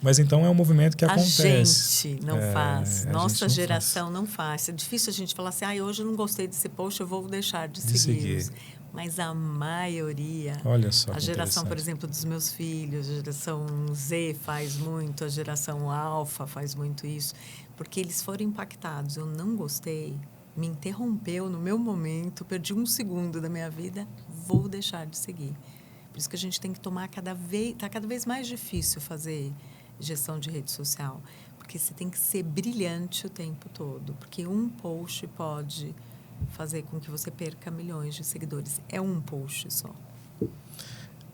[SPEAKER 1] Mas então é um movimento que acontece.
[SPEAKER 2] A gente não faz. Nossa geração não faz. É difícil a gente falar assim, hoje eu não gostei desse post, eu vou deixar de seguir. Mas a maioria,
[SPEAKER 1] olha só,
[SPEAKER 2] a geração, por exemplo, dos meus filhos, a geração Z faz muito, a geração Alfa faz muito isso, porque eles foram impactados. Eu não gostei, me interrompeu no meu momento, perdi 1 segundo da minha vida, vou deixar de seguir. Por isso que a gente tem que tomar está cada vez mais difícil fazer gestão de rede social, porque você tem que ser brilhante o tempo todo, porque um post pode fazer com que você perca milhões de seguidores. É um post só.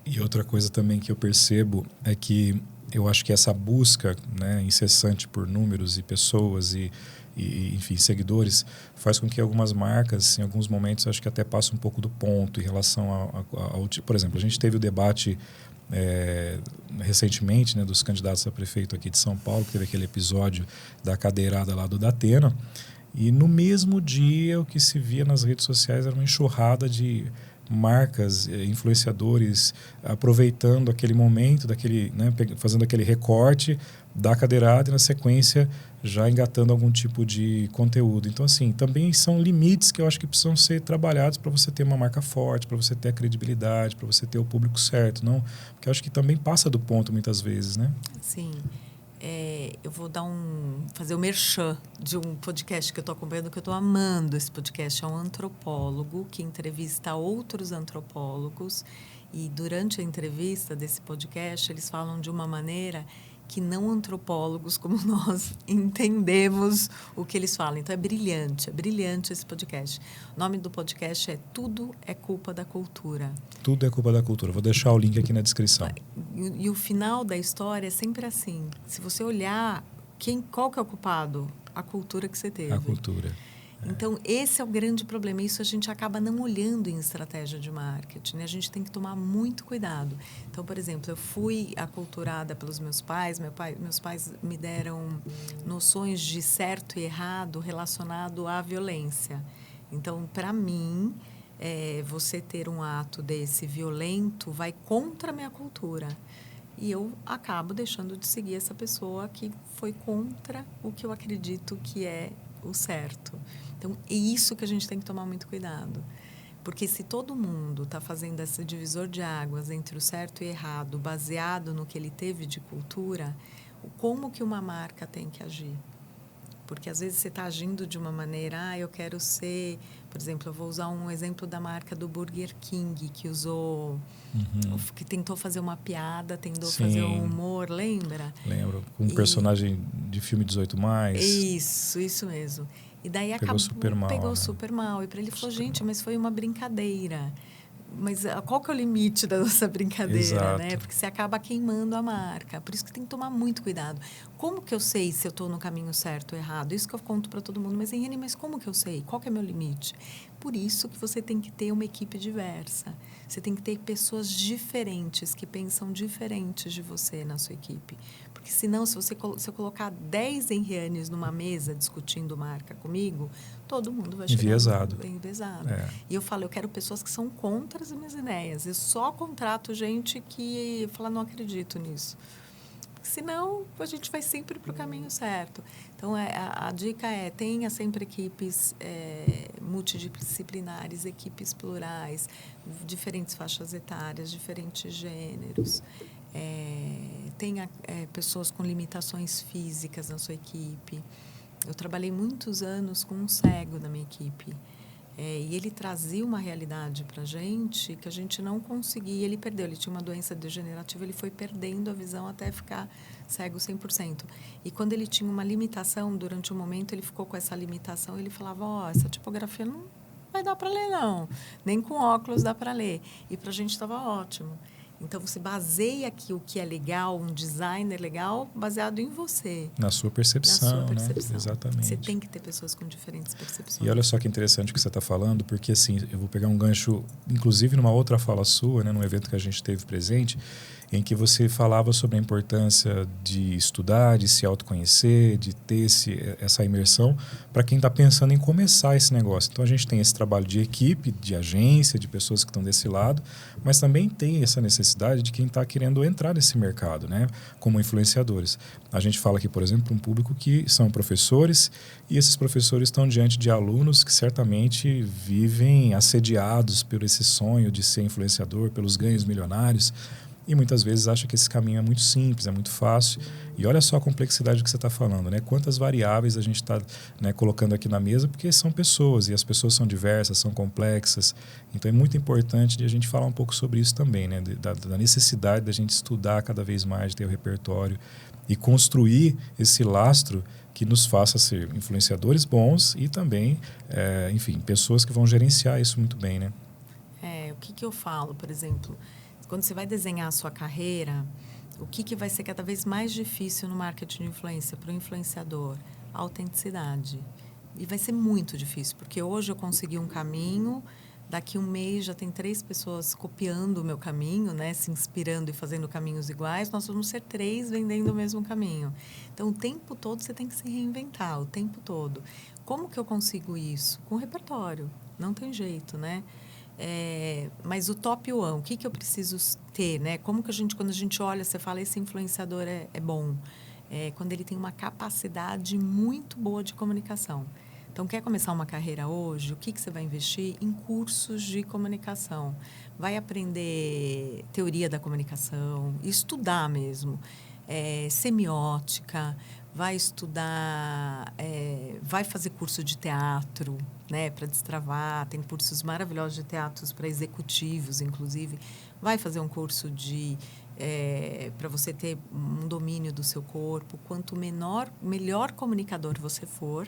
[SPEAKER 1] E outra coisa também que eu percebo é que eu acho que essa busca, né, incessante por números e pessoas e enfim, seguidores, faz com que algumas marcas, em alguns momentos, acho que até passam um pouco do ponto em relação ao... Por exemplo, a gente teve o debate recentemente, né, dos candidatos a prefeito aqui de São Paulo, que teve aquele episódio da cadeirada lá do Datena. E no mesmo dia, o que se via nas redes sociais era uma enxurrada de marcas, influenciadores, aproveitando aquele momento, né, fazendo aquele recorte da cadeirada e, na sequência, já engatando algum tipo de conteúdo. Então, assim, também são limites que eu acho que precisam ser trabalhados para você ter uma marca forte, para você ter a credibilidade, para você ter o público certo, não? Porque eu acho que também passa do ponto muitas vezes, né?
[SPEAKER 2] Sim. Eu vou fazer o merchan de um podcast que eu estou acompanhando, que eu estou amando esse podcast. É um antropólogo que entrevista outros antropólogos E durante a entrevista desse podcast, eles falam de uma maneira que não antropólogos como nós entendemos o que eles falam. Então, é brilhante esse podcast. O nome do podcast é Tudo é Culpa da Cultura.
[SPEAKER 1] Tudo é culpa da cultura. Vou deixar o link aqui na descrição.
[SPEAKER 2] E o final da história é sempre assim. Se você olhar, qual que é o culpado? A cultura que você teve.
[SPEAKER 1] A cultura.
[SPEAKER 2] Então, esse é o grande problema. Isso a gente acaba não olhando em estratégia de marketing, né? A gente tem que tomar muito cuidado. Então, por exemplo, eu fui aculturada pelos meus pais. Meus pais me deram noções de certo e errado relacionado à violência. Então, para mim, você ter um ato desse violento vai contra a minha cultura. E eu acabo deixando de seguir essa pessoa que foi contra o que eu acredito que é o certo. Então, é isso que a gente tem que tomar muito cuidado. Porque se todo mundo está fazendo esse divisor de águas entre o certo e o errado, baseado no que ele teve de cultura, como que uma marca tem que agir? Porque, às vezes, você está agindo de uma maneira... eu quero ser... Por exemplo, eu vou usar um exemplo da marca do Burger King, que usou... que tentou fazer uma piada, tentou fazer um humor, lembra?
[SPEAKER 1] Lembro. Com um personagem de filme 18+.
[SPEAKER 2] Isso mesmo. E daí
[SPEAKER 1] pegou super mal.
[SPEAKER 2] Pegou super mal. E para ele falou, gente, mas foi uma brincadeira. Mas qual que é o limite da nossa brincadeira, né? Porque você acaba queimando a marca. Por isso que tem que tomar muito cuidado. Como que eu sei se eu estou no caminho certo ou errado? Isso que eu conto para todo mundo. Mas, Henrique, mas como que eu sei? Qual que é meu limite? Por isso que você tem que ter uma equipe diversa. Você tem que ter pessoas diferentes, que pensam diferentes de você na sua equipe. Porque senão, se eu colocar 10 Henrianes numa mesa discutindo marca comigo, todo mundo vai chegar enviesado. E eu falo, eu quero pessoas que são contra as minhas ideias. Eu só contrato gente que fala, não acredito nisso. Senão, a gente vai sempre para o caminho certo. Então, a dica tenha sempre equipes multidisciplinares, equipes plurais, diferentes faixas etárias, diferentes gêneros. Tenha pessoas com limitações físicas na sua equipe. Eu trabalhei muitos anos com um cego na minha equipe. E ele trazia uma realidade para a gente que a gente não conseguia. Ele perdeu, ele tinha uma doença degenerativa, ele foi perdendo a visão até ficar cego 100%. E quando ele tinha uma limitação, durante um momento ele ficou com essa limitação, ele falava, essa tipografia não vai dar para ler não, nem com óculos dá para ler. E para a gente estava ótimo. Então, você baseia aqui o que é legal, um designer legal, baseado em você.
[SPEAKER 1] Na sua percepção,
[SPEAKER 2] né?
[SPEAKER 1] Exatamente.
[SPEAKER 2] Você tem que ter pessoas com diferentes percepções.
[SPEAKER 1] E olha só que interessante o que você está falando, porque assim, eu vou pegar um gancho, inclusive numa outra fala sua, né, num evento que a gente teve presente, em que você falava sobre a importância de estudar, de se autoconhecer, de ter essa imersão para quem está pensando em começar esse negócio. Então, a gente tem esse trabalho de equipe, de agência, de pessoas que estão desse lado, mas também tem essa necessidade de quem está querendo entrar nesse mercado, né, como influenciadores. A gente fala aqui, por exemplo, um público que são professores e esses professores estão diante de alunos que certamente vivem assediados por esse sonho de ser influenciador, pelos ganhos milionários. E muitas vezes acha que esse caminho é muito simples, é muito fácil. E olha só a complexidade que você está falando, né? Quantas variáveis a gente está, né, colocando aqui na mesa, porque são pessoas, e as pessoas são diversas, são complexas. Então é muito importante de a gente falar um pouco sobre isso também, né? Da necessidade da gente estudar cada vez mais, ter o repertório e construir esse lastro que nos faça ser influenciadores bons e também, enfim, pessoas que vão gerenciar isso muito bem, né?
[SPEAKER 2] O que eu falo, por exemplo... Quando você vai desenhar a sua carreira, o que vai ser cada vez mais difícil no marketing de influência para o influenciador? A autenticidade. E vai ser muito difícil, porque hoje eu consegui um caminho, daqui um mês já tem 3 pessoas copiando o meu caminho, né, se inspirando e fazendo caminhos iguais, nós vamos ser 3 vendendo o mesmo caminho. Então, o tempo todo você tem que se reinventar, o tempo todo. Como que eu consigo isso? Com repertório. Não tem jeito, né? Mas o top one, o que eu preciso ter, né? Como que quando a gente olha, você fala, esse influenciador é bom. Quando ele tem uma capacidade muito boa de comunicação. Então, quer começar uma carreira hoje? O que você vai investir? Em cursos de comunicação. Vai aprender teoria da comunicação, estudar mesmo. semiótica, vai estudar, vai fazer curso de teatro, né, para destravar. Tem cursos maravilhosos de teatros para executivos, inclusive. Vai fazer um curso para você ter um domínio do seu corpo. Quanto melhor comunicador você for,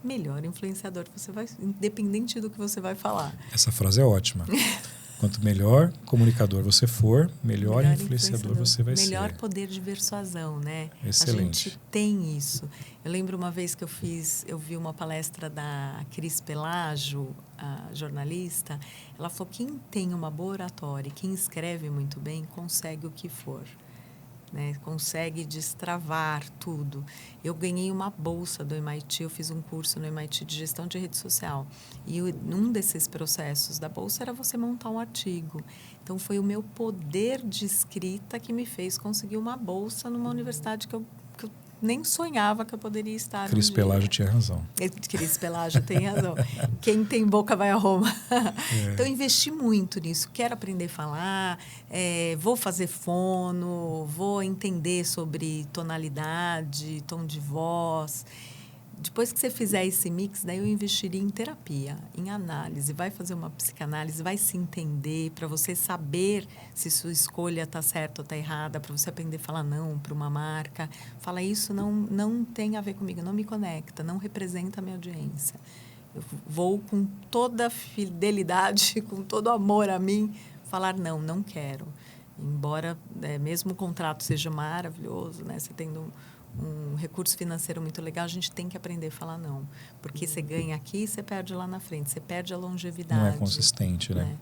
[SPEAKER 2] melhor influenciador você vai, independente do que você vai falar.
[SPEAKER 1] Essa frase é ótima. Quanto melhor comunicador você for, melhor influenciador você vai ser.
[SPEAKER 2] Melhor poder de persuasão, né?
[SPEAKER 1] Excelente.
[SPEAKER 2] A gente tem isso. Eu lembro uma vez que eu vi uma palestra da Cris Pelágio, a jornalista. Ela falou: quem tem uma boa oratória, quem escreve muito bem, consegue o que for. Né? Consegue destravar tudo. Eu ganhei uma bolsa do MIT, eu fiz um curso no MIT de gestão de rede social. E um desses processos da bolsa era você montar um artigo. Então, foi o meu poder de escrita que me fez conseguir uma bolsa numa universidade que eu nem sonhava que eu poderia estar.
[SPEAKER 1] Cris Pelágio tinha razão.
[SPEAKER 2] Cris Pelágio tem razão. Quem tem boca vai a Roma. Então, eu investi muito nisso. Quero aprender a falar, vou fazer fono, vou entender sobre tonalidade, tom de voz. Depois que você fizer esse mix, daí eu investiria em terapia, em análise. Vai fazer uma psicanálise, vai se entender, para você saber se sua escolha está certa ou está errada, para você aprender a falar não para uma marca. Fala, isso não tem a ver comigo, não me conecta, não representa a minha audiência. Eu vou com toda a fidelidade, com todo amor a mim, falar não quero. Embora mesmo o contrato seja maravilhoso, né, você tendo um recurso financeiro muito legal, a gente tem que aprender a falar não. Porque você ganha aqui e você perde lá na frente. Você perde a longevidade.
[SPEAKER 1] Não é consistente, né?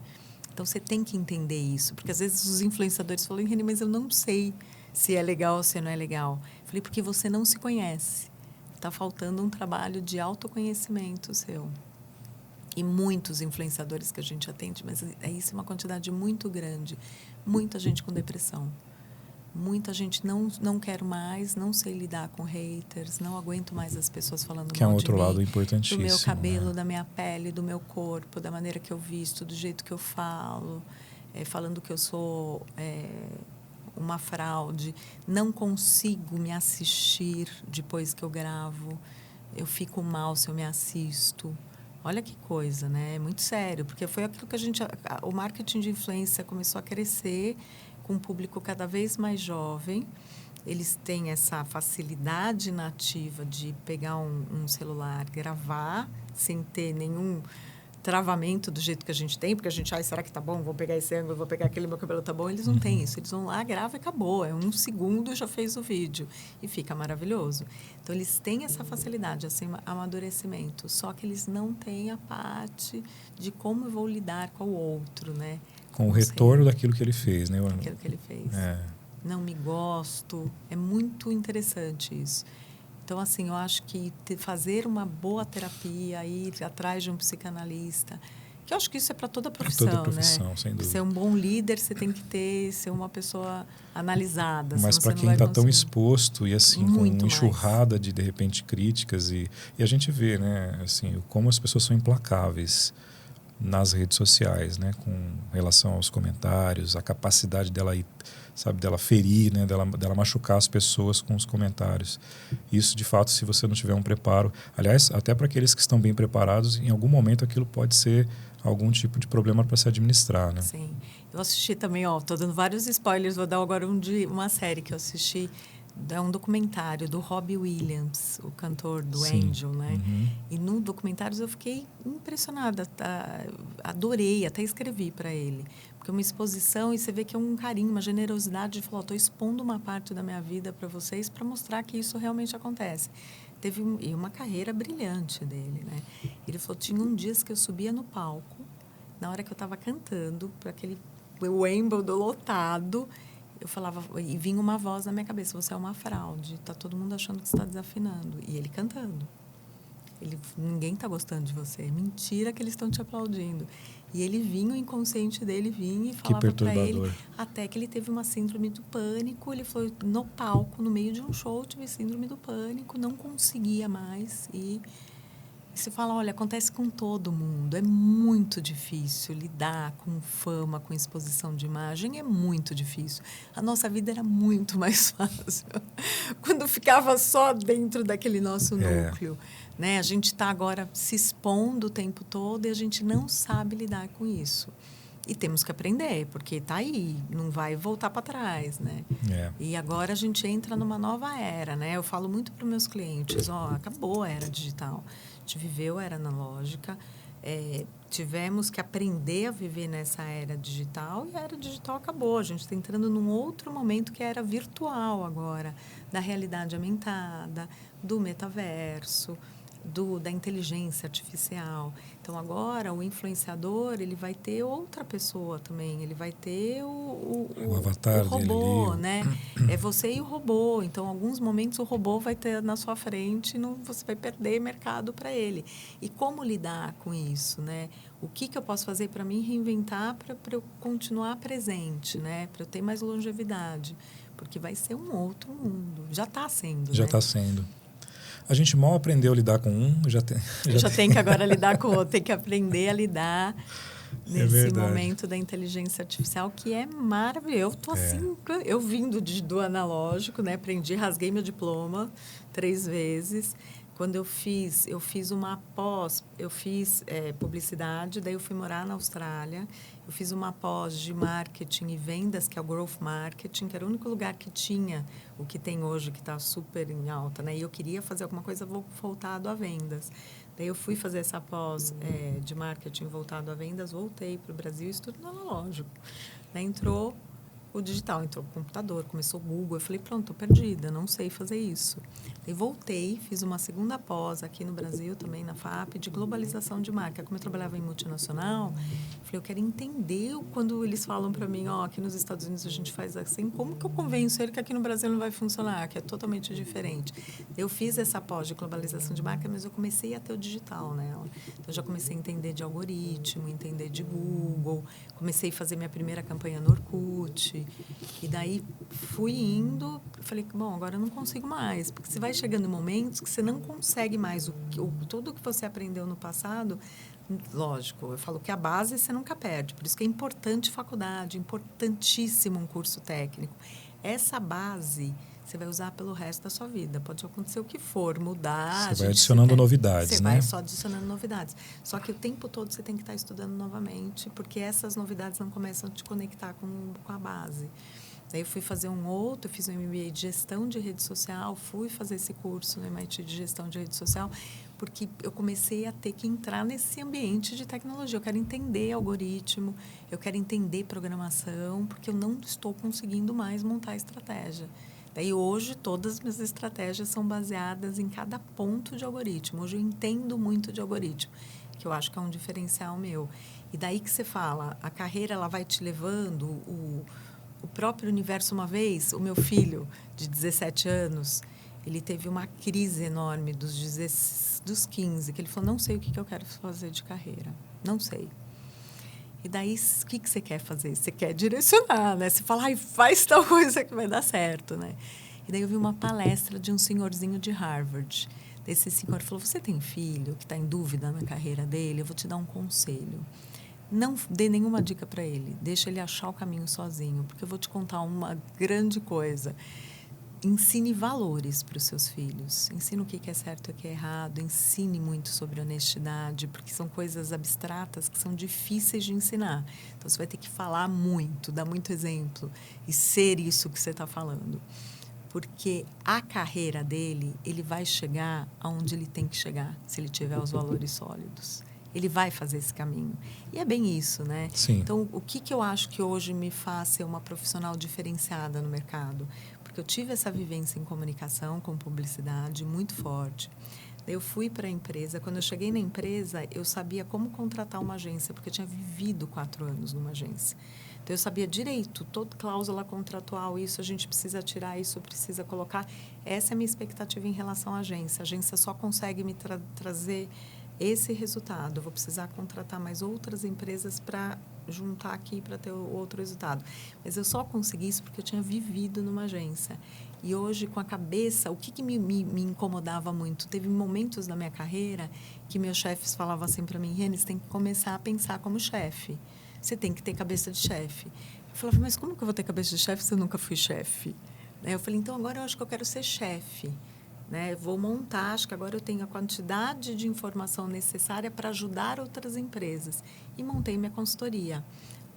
[SPEAKER 2] Então, você tem que entender isso. Porque, às vezes, os influenciadores falam, Reni, mas eu não sei se é legal ou se não é legal. Eu falei, porque você não se conhece. Está faltando um trabalho de autoconhecimento seu. E muitos influenciadores que a gente atende, mas isso é uma quantidade muito grande. Muita gente com depressão. Muita gente não quero mais, não sei lidar com haters, não aguento mais as pessoas falando mal de mim.
[SPEAKER 1] Que é um outro lado importantíssimo.
[SPEAKER 2] Do meu cabelo,
[SPEAKER 1] né?
[SPEAKER 2] Da minha pele, do meu corpo, da maneira que eu visto, do jeito que eu falo, falando que eu sou uma fraude. Não consigo me assistir depois que eu gravo. Eu fico mal se eu me assisto. Olha que coisa, né? É muito sério, porque foi aquilo que o marketing de influência começou a crescer com um público cada vez mais jovem. Eles têm essa facilidade nativa de pegar um celular, gravar, sem ter nenhum travamento do jeito que a gente tem, porque a gente, será que tá bom? Vou pegar esse ângulo, vou pegar aquele, meu cabelo tá bom. Eles não têm isso. Eles vão lá, grava e acabou. É 1 segundo, já fez o vídeo. E fica maravilhoso. Então, eles têm essa facilidade, assim, amadurecimento. Só que eles não têm a parte de como eu vou lidar com o outro, né?
[SPEAKER 1] Com o retorno daquilo que ele fez, né?
[SPEAKER 2] Daquilo que ele fez. Não me gosto. É muito interessante isso. Então, assim, eu acho que fazer uma boa terapia, ir atrás de um psicanalista, que eu acho que isso é para toda a profissão,
[SPEAKER 1] toda a profissão,
[SPEAKER 2] né?
[SPEAKER 1] Sem dúvida.
[SPEAKER 2] Ser um bom líder, você tem que ser uma pessoa analisada.
[SPEAKER 1] Mas para quem está tão exposto e assim,
[SPEAKER 2] muito
[SPEAKER 1] com enxurrada de repente, críticas e a gente vê, né, assim, como as pessoas são implacáveis nas redes sociais, né, com relação aos comentários, a capacidade dela ir, sabe, dela ferir, né, dela machucar as pessoas com os comentários. Isso, de fato, se você não tiver um preparo, aliás, até para aqueles que estão bem preparados, em algum momento aquilo pode ser algum tipo de problema para se administrar, né?
[SPEAKER 2] Sim. Eu assisti também, tô dando vários spoilers, vou dar agora uma série que eu assisti. É um documentário do Robbie Williams, o cantor do Angel, né?
[SPEAKER 1] Uhum.
[SPEAKER 2] E no documentário eu fiquei impressionada, adorei, até escrevi para ele. Porque é uma exposição e você vê que é um carinho, uma generosidade de falar, estou expondo uma parte da minha vida para vocês para mostrar que isso realmente acontece. Teve uma carreira brilhante dele, né? Ele falou, tinha dias que eu subia no palco, na hora que eu estava cantando, para aquele Wimbledon lotado, eu falava, e vinha uma voz na minha cabeça, você é uma fraude, tá todo mundo achando que você está desafinando. E ele cantando. Ninguém está gostando de você. É mentira que eles estão te aplaudindo. E ele vinha, o inconsciente dele vinha e falava para ele, até que ele teve uma síndrome do pânico. Ele foi no palco, no meio de um show, tive síndrome do pânico, não conseguia mais. E E você fala, olha, acontece com todo mundo. É muito difícil lidar com fama, com exposição de imagem. É muito difícil. A nossa vida era muito mais fácil quando ficava só dentro daquele nosso núcleo. Né? A gente está agora se expondo o tempo todo e a gente não sabe lidar com isso. E temos que aprender, porque está aí, não vai voltar para trás, né? E agora a gente entra numa nova era, né? Eu falo muito para os meus clientes, acabou a era digital. A gente viveu a era analógica, tivemos que aprender a viver nessa era digital e a era digital acabou. A gente está entrando num outro momento que é a era virtual agora, da realidade aumentada, do metaverso, da inteligência artificial. Então, agora, o influenciador, ele vai ter outra pessoa também. Ele vai ter o
[SPEAKER 1] avatar
[SPEAKER 2] o robô,
[SPEAKER 1] dele,
[SPEAKER 2] né? É você e o robô. Então, em alguns momentos, o robô vai ter na sua frente e você vai perder mercado para ele. E como lidar com isso, né? O que eu posso fazer para me reinventar para eu continuar presente, né? Para eu ter mais longevidade. Porque vai ser um outro mundo. Já está sendo,
[SPEAKER 1] Já está sendo. A gente mal aprendeu a lidar com já
[SPEAKER 2] tem que agora lidar com o outro, tem que aprender a lidar nesse momento da inteligência artificial, que é maravilhoso. Eu tô assim, eu vindo do analógico, né? Aprendi, rasguei meu diploma 3 vezes. Quando eu fiz uma pós, eu fiz publicidade, daí eu fui morar na Austrália. Eu fiz uma pós de marketing e vendas, que é o Growth Marketing, que era o único lugar que tinha o que tem hoje, que está super em alta, né? E eu queria fazer alguma coisa voltado a vendas. Daí eu fui fazer essa pós de marketing voltado a vendas, voltei para o Brasil e estudo no analógico. Daí entrou o digital, entrou o computador, começou o Google. Eu falei, pronto, estou perdida, não sei fazer isso. Daí voltei, fiz uma segunda pós aqui no Brasil, também na FAP, de globalização de marca. Como eu trabalhava em multinacional, eu falei, eu quero entender quando eles falam para mim, aqui nos Estados Unidos a gente faz assim, como que eu convenço ele que aqui no Brasil não vai funcionar, que é totalmente diferente. Eu fiz essa pós de globalização de marca, mas eu comecei a ter o digital nela. Então, eu já comecei a entender de algoritmo, entender de Google, comecei a fazer minha primeira campanha no Orkut. E daí fui indo, falei, bom, agora eu não consigo mais, porque você vai chegando em momentos que você não consegue mais tudo que você aprendeu no passado. Lógico, eu falo que a base você nunca perde, por isso que é importante faculdade, importantíssimo um curso técnico. Essa base você vai usar pelo resto da sua vida. Pode acontecer o que for, mudar.
[SPEAKER 1] Você vai adicionando novidades,
[SPEAKER 2] né? Você
[SPEAKER 1] né?
[SPEAKER 2] vai só adicionando novidades. Só que o tempo todo você tem que estar estudando novamente, porque essas novidades não começam a te conectar com a base. Daí eu fui fazer eu fiz um MBA de gestão de rede social, fui fazer esse curso no MIT de gestão de rede social, porque eu comecei a ter que entrar nesse ambiente de tecnologia. Eu quero entender algoritmo, eu quero entender programação, porque eu não estou conseguindo mais montar estratégia. Daí hoje todas as minhas estratégias são baseadas em cada ponto de algoritmo. Hoje eu entendo muito de algoritmo, que eu acho que é um diferencial meu. E daí que você fala, a carreira ela vai te levando, o próprio universo. Uma vez, o meu filho, de 17 anos, ele teve uma crise enorme dos 15, que ele falou, não sei o que eu quero fazer de carreira, não sei. E daí, o que você quer fazer? Você quer direcionar, né? Você fala, faz tal coisa que vai dar certo, né? E daí eu vi uma palestra de um senhorzinho de Harvard. Esse senhor falou, você tem filho que está em dúvida na carreira dele? Eu vou te dar um conselho. Não dê nenhuma dica para ele. Deixa ele achar o caminho sozinho, porque eu vou te contar uma grande coisa. Ensine valores para os seus filhos. Ensine o que é certo e o que é errado. Ensine muito sobre honestidade, porque são coisas abstratas que são difíceis de ensinar. Então, você vai ter que falar muito, dar muito exemplo e ser isso que você está falando. Porque a carreira dele, ele vai chegar aonde ele tem que chegar, se ele tiver os valores sólidos. Ele vai fazer esse caminho. E é bem isso, né?
[SPEAKER 1] Sim.
[SPEAKER 2] Então, o que eu acho que hoje me faz ser uma profissional diferenciada no mercado? Porque eu tive essa vivência em comunicação, com publicidade, muito forte. Eu fui para a empresa. Quando eu cheguei na empresa, eu sabia como contratar uma agência, porque eu tinha vivido 4 anos numa agência. Então, eu sabia direito, toda cláusula contratual, isso a gente precisa tirar, isso precisa colocar. Essa é a minha expectativa em relação à agência. A agência só consegue me trazer esse resultado. Eu vou precisar contratar mais outras empresas para juntar aqui para ter outro resultado. Mas eu só consegui isso porque eu tinha vivido numa agência. E hoje, com a cabeça, o que me incomodava muito? Teve momentos na minha carreira que meus chefes falavam assim para mim, Reni, você tem que começar a pensar como chefe. Você tem que ter cabeça de chefe. Eu falava, mas como que eu vou ter cabeça de chefe se eu nunca fui chefe? Eu falei, então agora eu acho que eu quero ser chefe. Vou montar, acho que agora eu tenho a quantidade de informação necessária para ajudar outras empresas. E montei minha consultoria.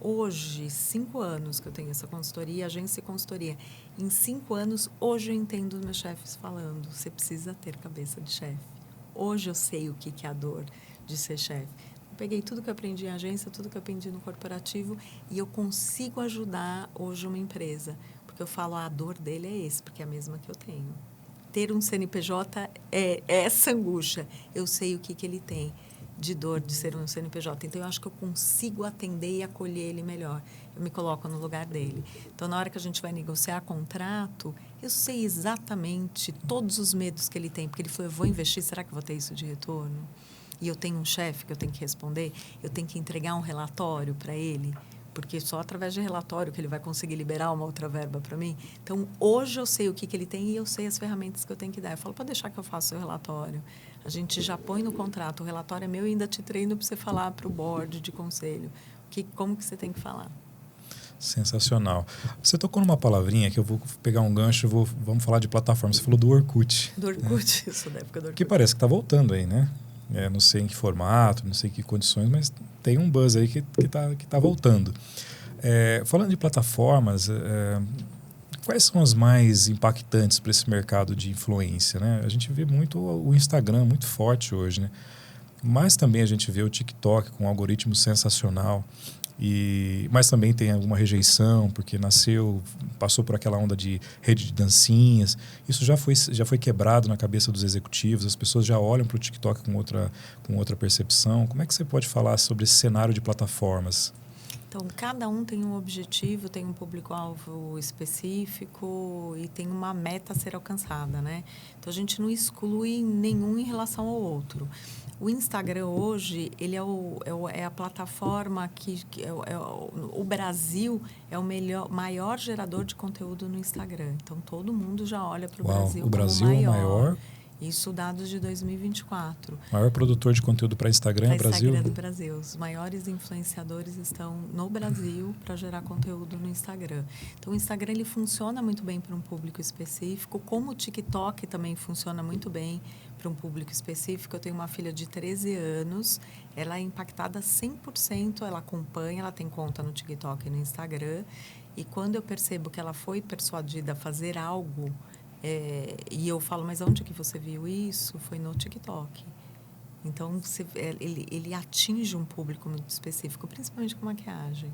[SPEAKER 2] Hoje, 5 anos que eu tenho essa consultoria, agência e consultoria. Em 5 anos, hoje eu entendo os meus chefes falando, você precisa ter cabeça de chefe. Hoje eu sei o que é a dor de ser chefe. Eu peguei tudo que eu aprendi em agência, tudo que eu aprendi no corporativo e eu consigo ajudar hoje uma empresa. Porque eu falo, a dor dele é esse, porque é a mesma que eu tenho. Ter um CNPJ é essa angústia. Eu sei o que ele tem de dor de ser um CNPJ. Então, eu acho que eu consigo atender e acolher ele melhor. Eu me coloco no lugar dele. Então, na hora que a gente vai negociar contrato, eu sei exatamente todos os medos que ele tem. Porque ele falou, eu vou investir, será que eu vou ter isso de retorno? E eu tenho um chefe que eu tenho que responder, eu tenho que entregar um relatório para ele, porque só através de relatório que ele vai conseguir liberar uma outra verba para mim. Então, hoje eu sei o que ele tem e eu sei as ferramentas que eu tenho que dar. Eu falo, pode deixar que eu faça o relatório. A gente já põe no contrato, o relatório é meu e ainda te treino para você falar para o board de conselho. Como que você tem que falar.
[SPEAKER 1] Sensacional. Você tocou numa palavrinha que eu vou pegar um gancho e vamos falar de plataforma. Você falou do Orkut.
[SPEAKER 2] Do Orkut, né? Isso da época do Orkut.
[SPEAKER 1] Que parece que está voltando aí, né? Não sei em que formato, não sei em que condições, mas tem um buzz aí que tá voltando. Falando de plataformas, quais são as mais impactantes para esse mercado de influência, né? A gente vê muito o Instagram muito forte hoje, né? Mas também a gente vê o TikTok com um algoritmo sensacional. Mas também tem alguma rejeição, porque passou por aquela onda de rede de dancinhas. Isso já foi quebrado na cabeça dos executivos, as pessoas já olham para o TikTok com outra percepção. Como é que você pode falar sobre esse cenário de plataformas?
[SPEAKER 2] Então, cada um tem um objetivo, tem um público-alvo específico e tem uma meta a ser alcançada, né? Então, a gente não exclui nenhum em relação ao outro. O Instagram hoje, ele é a plataforma o Brasil é o maior gerador de conteúdo no Instagram. Então, todo mundo já olha para o Brasil como
[SPEAKER 1] Brasil
[SPEAKER 2] maior.
[SPEAKER 1] É o maior.
[SPEAKER 2] Isso dados de 2024.
[SPEAKER 1] O maior produtor de conteúdo para Instagram é o Brasil?
[SPEAKER 2] Instagram do Brasil. Os maiores influenciadores estão no Brasil para gerar conteúdo no Instagram. Então, o Instagram ele funciona muito bem para um público específico, como o TikTok também funciona muito bem para um público específico. Eu tenho uma filha de 13 anos, ela é impactada 100%, ela acompanha, ela tem conta no TikTok e no Instagram. E quando eu percebo que ela foi persuadida a fazer algo, e eu falo, mas onde que você viu isso? Foi no TikTok. Então, ele atinge um público muito específico, principalmente com maquiagem.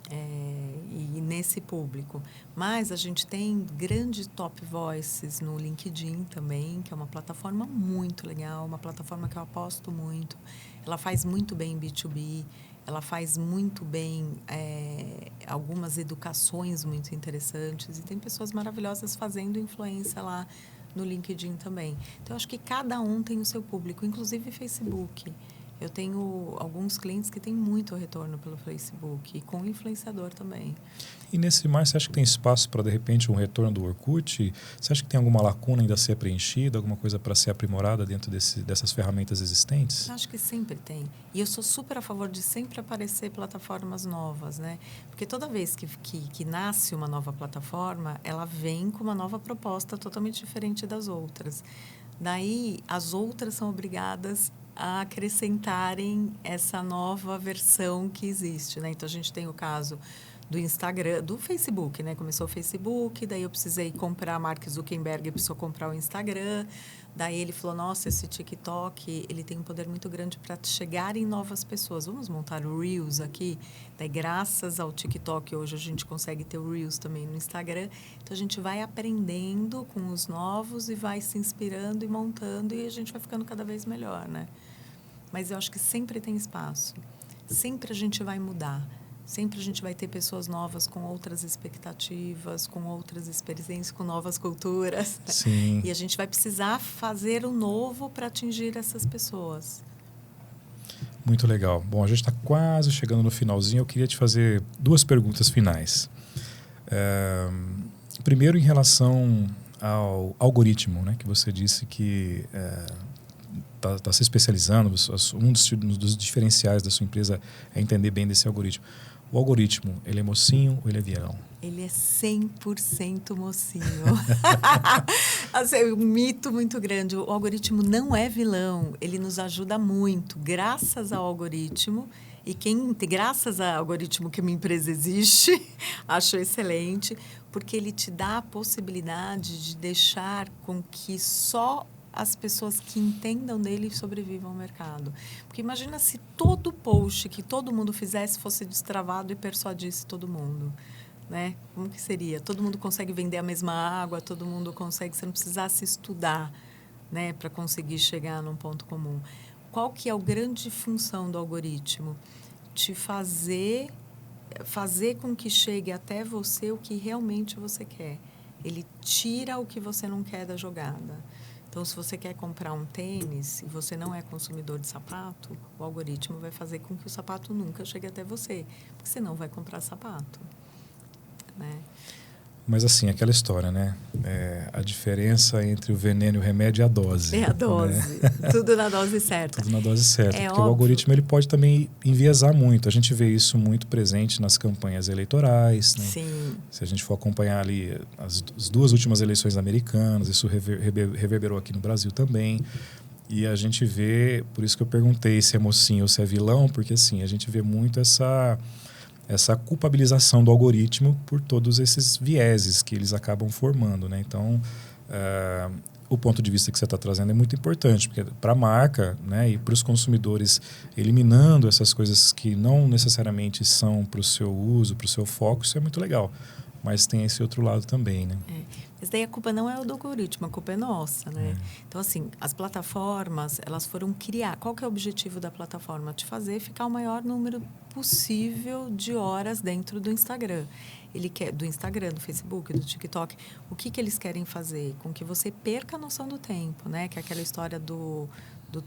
[SPEAKER 2] E nesse público. Mas a gente tem grandes top voices no LinkedIn também, que é uma plataforma muito legal, uma plataforma que eu aposto muito. Ela faz muito bem B2B, ela faz muito bem algumas educações muito interessantes e tem pessoas maravilhosas fazendo influência lá no LinkedIn também. Então, eu acho que cada um tem o seu público, inclusive Facebook. Eu tenho alguns clientes que têm muito retorno pelo Facebook e com influenciador também.
[SPEAKER 1] E nesse mar, você acha que tem espaço para, de repente, um retorno do Orkut? Você acha que tem alguma lacuna ainda a ser preenchida, alguma coisa para ser aprimorada dentro dessas ferramentas existentes?
[SPEAKER 2] Eu acho que sempre tem. E eu sou super a favor de sempre aparecer plataformas novas, né? Porque toda vez que nasce uma nova plataforma, ela vem com uma nova proposta totalmente diferente das outras. Daí, as outras são obrigadas a acrescentarem essa nova versão que existe, né? Então, a gente tem o caso do Instagram, do Facebook, né? Começou o Facebook, daí eu precisei comprar, Mark Zuckerberg precisou comprar o Instagram, daí ele falou, nossa, esse TikTok, ele tem um poder muito grande para chegar em novas pessoas. Vamos montar o Reels aqui? Daí, graças ao TikTok, hoje a gente consegue ter o Reels também no Instagram. Então, a gente vai aprendendo com os novos e vai se inspirando e montando e a gente vai ficando cada vez melhor, né? Mas eu acho que sempre tem espaço. Sempre a gente vai mudar. Sempre a gente vai ter pessoas novas com outras expectativas, com outras experiências, com novas culturas.
[SPEAKER 1] Sim.
[SPEAKER 2] E a gente vai precisar fazer o novo para atingir essas pessoas.
[SPEAKER 1] Muito legal. Bom, a gente está quase chegando no finalzinho. Eu queria te fazer 2 perguntas finais. Primeiro, em relação ao algoritmo, né, que você disse que está se especializando, um dos diferenciais da sua empresa é entender bem desse algoritmo. O algoritmo, ele é mocinho ou ele é vilão?
[SPEAKER 2] Ele é 100% mocinho. Assim, um mito muito grande. O algoritmo não é vilão. Ele nos ajuda muito, graças ao algoritmo. E graças ao algoritmo que a minha empresa existe, acho excelente, porque ele te dá a possibilidade de deixar com que só as pessoas que entendam dele sobrevivam ao mercado. Porque imagina se todo post que todo mundo fizesse fosse destravado e persuadisse todo mundo. Né? Como que seria? Todo mundo consegue vender a mesma água, todo mundo consegue, você não precisasse estudar, né, para conseguir chegar num ponto comum. Qual que é a grande função do algoritmo? Te fazer com que chegue até você o que realmente você quer. Ele tira o que você não quer da jogada. Então, se você quer comprar um tênis e você não é consumidor de sapato, o algoritmo vai fazer com que o sapato nunca chegue até você, porque você não vai comprar sapato. Né?
[SPEAKER 1] Mas assim, aquela história, né? A diferença entre o veneno e o remédio é a dose.
[SPEAKER 2] É a dose. Né? Tudo na dose certa.
[SPEAKER 1] Tudo na dose certa. Porque
[SPEAKER 2] óbvio.
[SPEAKER 1] O algoritmo ele pode também enviesar muito. A gente vê isso muito presente nas campanhas eleitorais. Né?
[SPEAKER 2] Sim.
[SPEAKER 1] Se a gente for acompanhar ali as 2 últimas eleições americanas, isso reverberou aqui no Brasil também. E a gente vê, por isso que eu perguntei se é mocinho ou se é vilão, porque assim, a gente vê muito essa culpabilização do algoritmo por todos esses vieses que eles acabam formando. Né? Então, o ponto de vista que você está trazendo é muito importante, porque para a marca, né, e para os consumidores, eliminando essas coisas que não necessariamente são para o seu uso, para o seu foco, isso é muito legal. Mas tem esse outro lado também, né?
[SPEAKER 2] Mas daí a culpa não é do algoritmo, a culpa é nossa, né? Então, assim, as plataformas, elas foram criar... Qual que é o objetivo da plataforma? Te fazer ficar o maior número possível de horas dentro do Instagram. Ele quer do Instagram, do Facebook, do TikTok. O que eles querem fazer? Com que você perca a noção do tempo, né? Que é aquela história do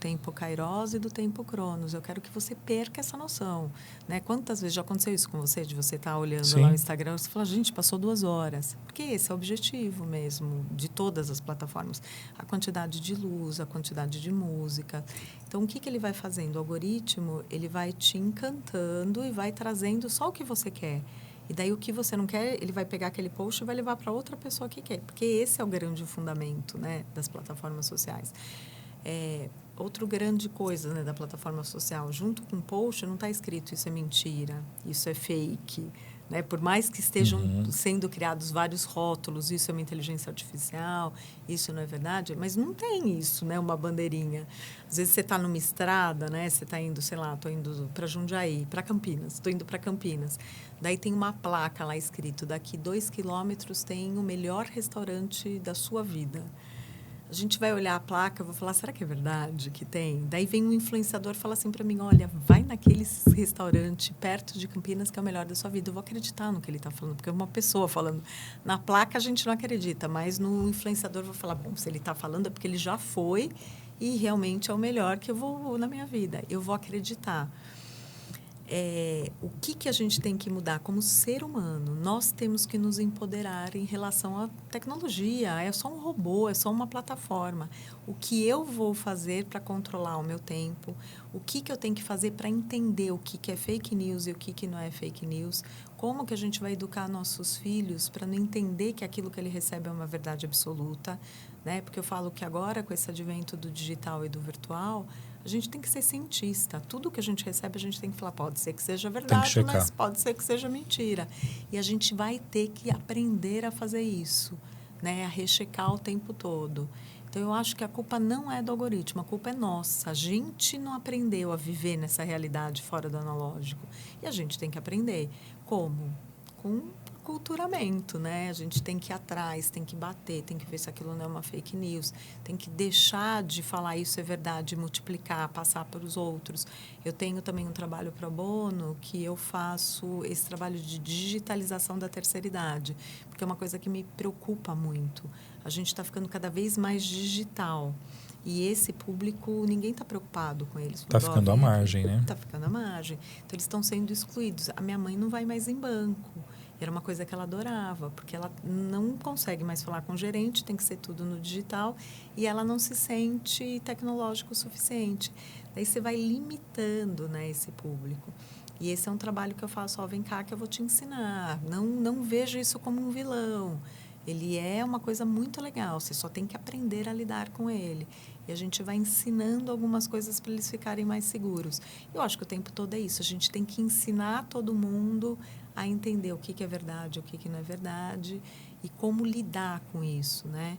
[SPEAKER 2] tempo Kairos e do tempo Cronos. Eu quero que você perca essa noção. Né? Quantas vezes já aconteceu isso com você? De você estar olhando
[SPEAKER 1] Sim.
[SPEAKER 2] lá no Instagram e você fala, gente, passou 2 horas. Porque esse é o objetivo mesmo de todas as plataformas. A quantidade de luz, a quantidade de música. Então, o que ele vai fazendo? O algoritmo, ele vai te encantando e vai trazendo só o que você quer. E daí, o que você não quer, ele vai pegar aquele post e vai levar para outra pessoa que quer. Porque esse é o grande fundamento, né, das plataformas sociais. Outra grande coisa, né, da plataforma social, junto com o post, não está escrito isso é mentira, isso é fake. Né? Por mais que estejam sendo criados vários rótulos, isso é uma inteligência artificial, isso não é verdade, mas não tem isso, né? Uma bandeirinha. Às vezes você está numa estrada, né? Você está indo, sei lá, estou indo para Jundiaí, para Campinas, estou indo para Campinas. Daí tem uma placa lá escrito, daqui 2 quilômetros tem o melhor restaurante da sua vida. A gente vai olhar a placa, eu vou falar, será que é verdade que tem? Daí vem um influenciador e fala assim para mim, olha, vai naquele restaurante perto de Campinas que é o melhor da sua vida. Eu vou acreditar no que ele está falando, porque é uma pessoa falando. Na placa a gente não acredita, mas no influenciador eu vou falar, bom, se ele está falando é porque ele já foi e realmente é o melhor que eu vou na minha vida. Eu vou acreditar. O que a gente tem que mudar como ser humano? Nós temos que nos empoderar em relação à tecnologia. É só um robô, é só uma plataforma. O que eu vou fazer para controlar o meu tempo? O que eu tenho que fazer para entender o que é fake news e o que não é fake news? Como que a gente vai educar nossos filhos para não entender que aquilo que ele recebe é uma verdade absoluta? Né? Porque eu falo que agora, com esse advento do digital e do virtual, a gente tem que ser cientista. Tudo que a gente recebe, a gente tem que falar, pode ser que seja verdade, mas pode ser que seja mentira. E a gente vai ter que aprender a fazer isso, né? A rechecar o tempo todo. Então, eu acho que a culpa não é do algoritmo, a culpa é nossa. A gente não aprendeu a viver nessa realidade fora do analógico. E a gente tem que aprender. Como? Com aculturamento, né? A gente tem que ir atrás, tem que bater, tem que ver se aquilo não é uma fake news, tem que deixar de falar isso é verdade, multiplicar, passar para os outros. Eu tenho também um trabalho pro bono que eu faço esse trabalho de digitalização da terceira idade, porque é uma coisa que me preocupa muito. A gente está ficando cada vez mais digital. E esse público, ninguém está preocupado com eles.
[SPEAKER 1] Está ficando à margem, né?
[SPEAKER 2] Está ficando à margem. Então, eles estão sendo excluídos. A minha mãe não vai mais em banco. Era uma coisa que ela adorava, porque ela não consegue mais falar com o gerente, tem que ser tudo no digital, e ela não se sente tecnológico o suficiente. Daí você vai limitando, né, esse público. E esse é um trabalho que eu faço, ó, vem cá que eu vou te ensinar. Não veja isso como um vilão. Ele é uma coisa muito legal, você só tem que aprender a lidar com ele. E a gente vai ensinando algumas coisas para eles ficarem mais seguros. Eu acho que o tempo todo é isso, a gente tem que ensinar todo mundo a entender o que é verdade, o que não é verdade e como lidar com isso, né?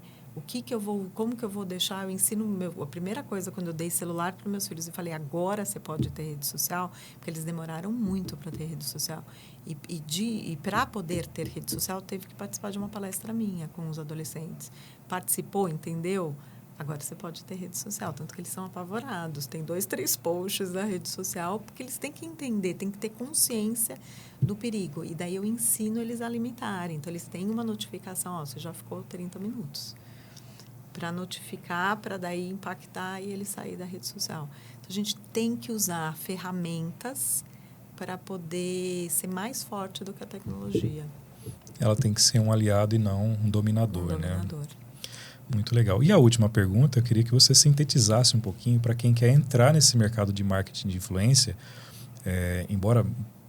[SPEAKER 2] Como que eu vou deixar, eu ensino, a primeira coisa quando eu dei celular para meus filhos, eu falei, agora você pode ter rede social, porque eles demoraram muito para ter rede social. E para poder ter rede social, teve que participar de uma palestra minha com os adolescentes. Participou, entendeu? Agora você pode ter rede social, tanto que eles são apavorados. Tem 2, 3 posts da rede social, porque eles têm que entender, têm que ter consciência do perigo. E daí eu ensino eles a limitarem. Então, eles têm uma notificação, ó, você já ficou 30 minutos. Para notificar, para daí impactar e ele sair da rede social. Então, a gente tem que usar ferramentas para poder ser mais forte do que a tecnologia.
[SPEAKER 1] Ela tem que ser um aliado e não um dominador, né?
[SPEAKER 2] Dominador.
[SPEAKER 1] Muito legal. E a última pergunta, eu queria que você sintetizasse um pouquinho para quem quer entrar nesse mercado de marketing de influência, embora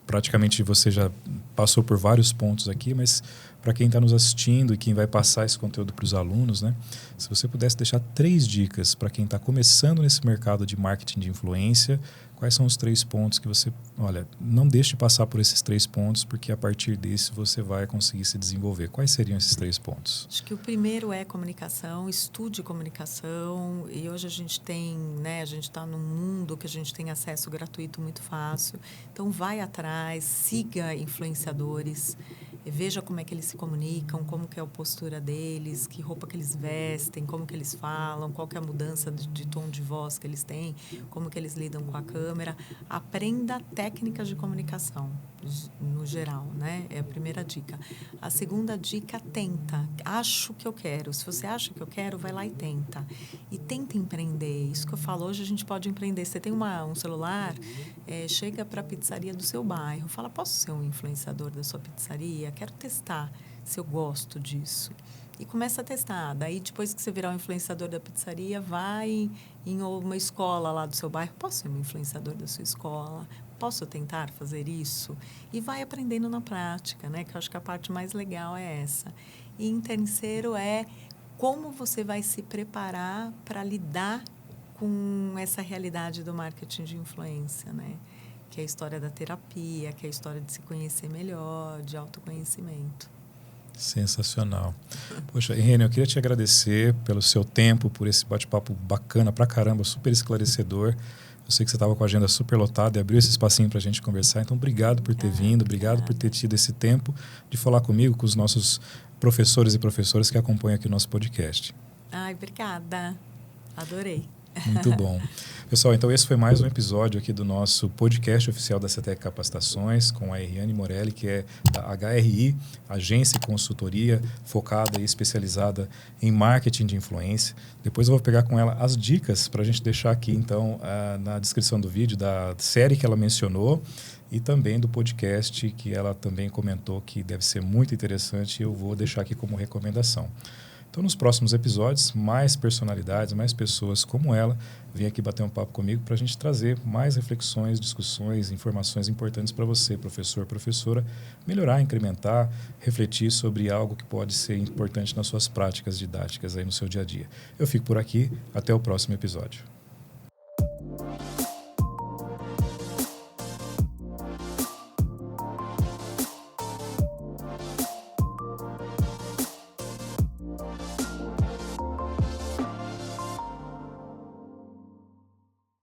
[SPEAKER 1] praticamente você já passou por vários pontos aqui, mas para quem está nos assistindo e quem vai passar esse conteúdo para os alunos, né? Se você pudesse deixar 3 dicas para quem está começando nesse mercado de marketing de influência, quais são os 3 pontos que você... Olha, não deixe de passar por esses 3 pontos, porque a partir desse você vai conseguir se desenvolver. Quais seriam esses 3 pontos?
[SPEAKER 2] Acho que o primeiro é comunicação, estude comunicação. E hoje a gente tem, né, a gente está num mundo que a gente tem acesso gratuito muito fácil. Então, vai atrás, siga influenciadores, veja como é que eles se comunicam, como que é a postura deles, que roupa que eles vestem, como que eles falam, qual que é a mudança de tom de voz que eles têm, como que eles lidam com a câmera. Aprenda técnicas de comunicação, no geral, né? É a primeira dica. A segunda dica, tenta. Acho que eu quero. Se você acha que eu quero, vai lá e tenta. E tenta empreender. Isso que eu falo, hoje a gente pode empreender. Você tem um celular, chega para a pizzaria do seu bairro, fala, posso ser um influenciador da sua pizzaria? Quero testar se eu gosto disso. E começa a testar. Daí, depois que você virar um influenciador da pizzaria, vai em uma escola lá do seu bairro. Posso ser um influenciador da sua escola? Posso tentar fazer isso? E vai aprendendo na prática, né? Que eu acho que a parte mais legal é essa. E em terceiro é como você vai se preparar para lidar com essa realidade do marketing de influência, né? Que é a história da terapia, que é a história de se conhecer melhor, de autoconhecimento.
[SPEAKER 1] Sensacional. Poxa, Irene, eu queria te agradecer pelo seu tempo, por esse bate-papo bacana pra caramba, super esclarecedor. Eu sei que você estava com a agenda super lotada e abriu esse espacinho para a gente conversar. Então, obrigado por ter vindo, obrigado por ter tido esse tempo de falar comigo, com os nossos professores e professoras que acompanham aqui o nosso podcast.
[SPEAKER 2] Ai, obrigada. Adorei.
[SPEAKER 1] Muito bom. Pessoal, então esse foi mais um episódio aqui do nosso podcast oficial da CETEC Capacitações com a Eriane Morelli, que é da HRI, agência e consultoria focada e especializada em marketing de influência. Depois eu vou pegar com ela as dicas para a gente deixar aqui, então, na descrição do vídeo da série que ela mencionou e também do podcast que ela também comentou que deve ser muito interessante e eu vou deixar aqui como recomendação. Então, nos próximos episódios, mais personalidades, mais pessoas como ela vêm aqui bater um papo comigo para a gente trazer mais reflexões, discussões, informações importantes para você, professor, professora, melhorar, incrementar, refletir sobre algo que pode ser importante nas suas práticas didáticas aí no seu dia a dia. Eu fico por aqui, até o próximo episódio.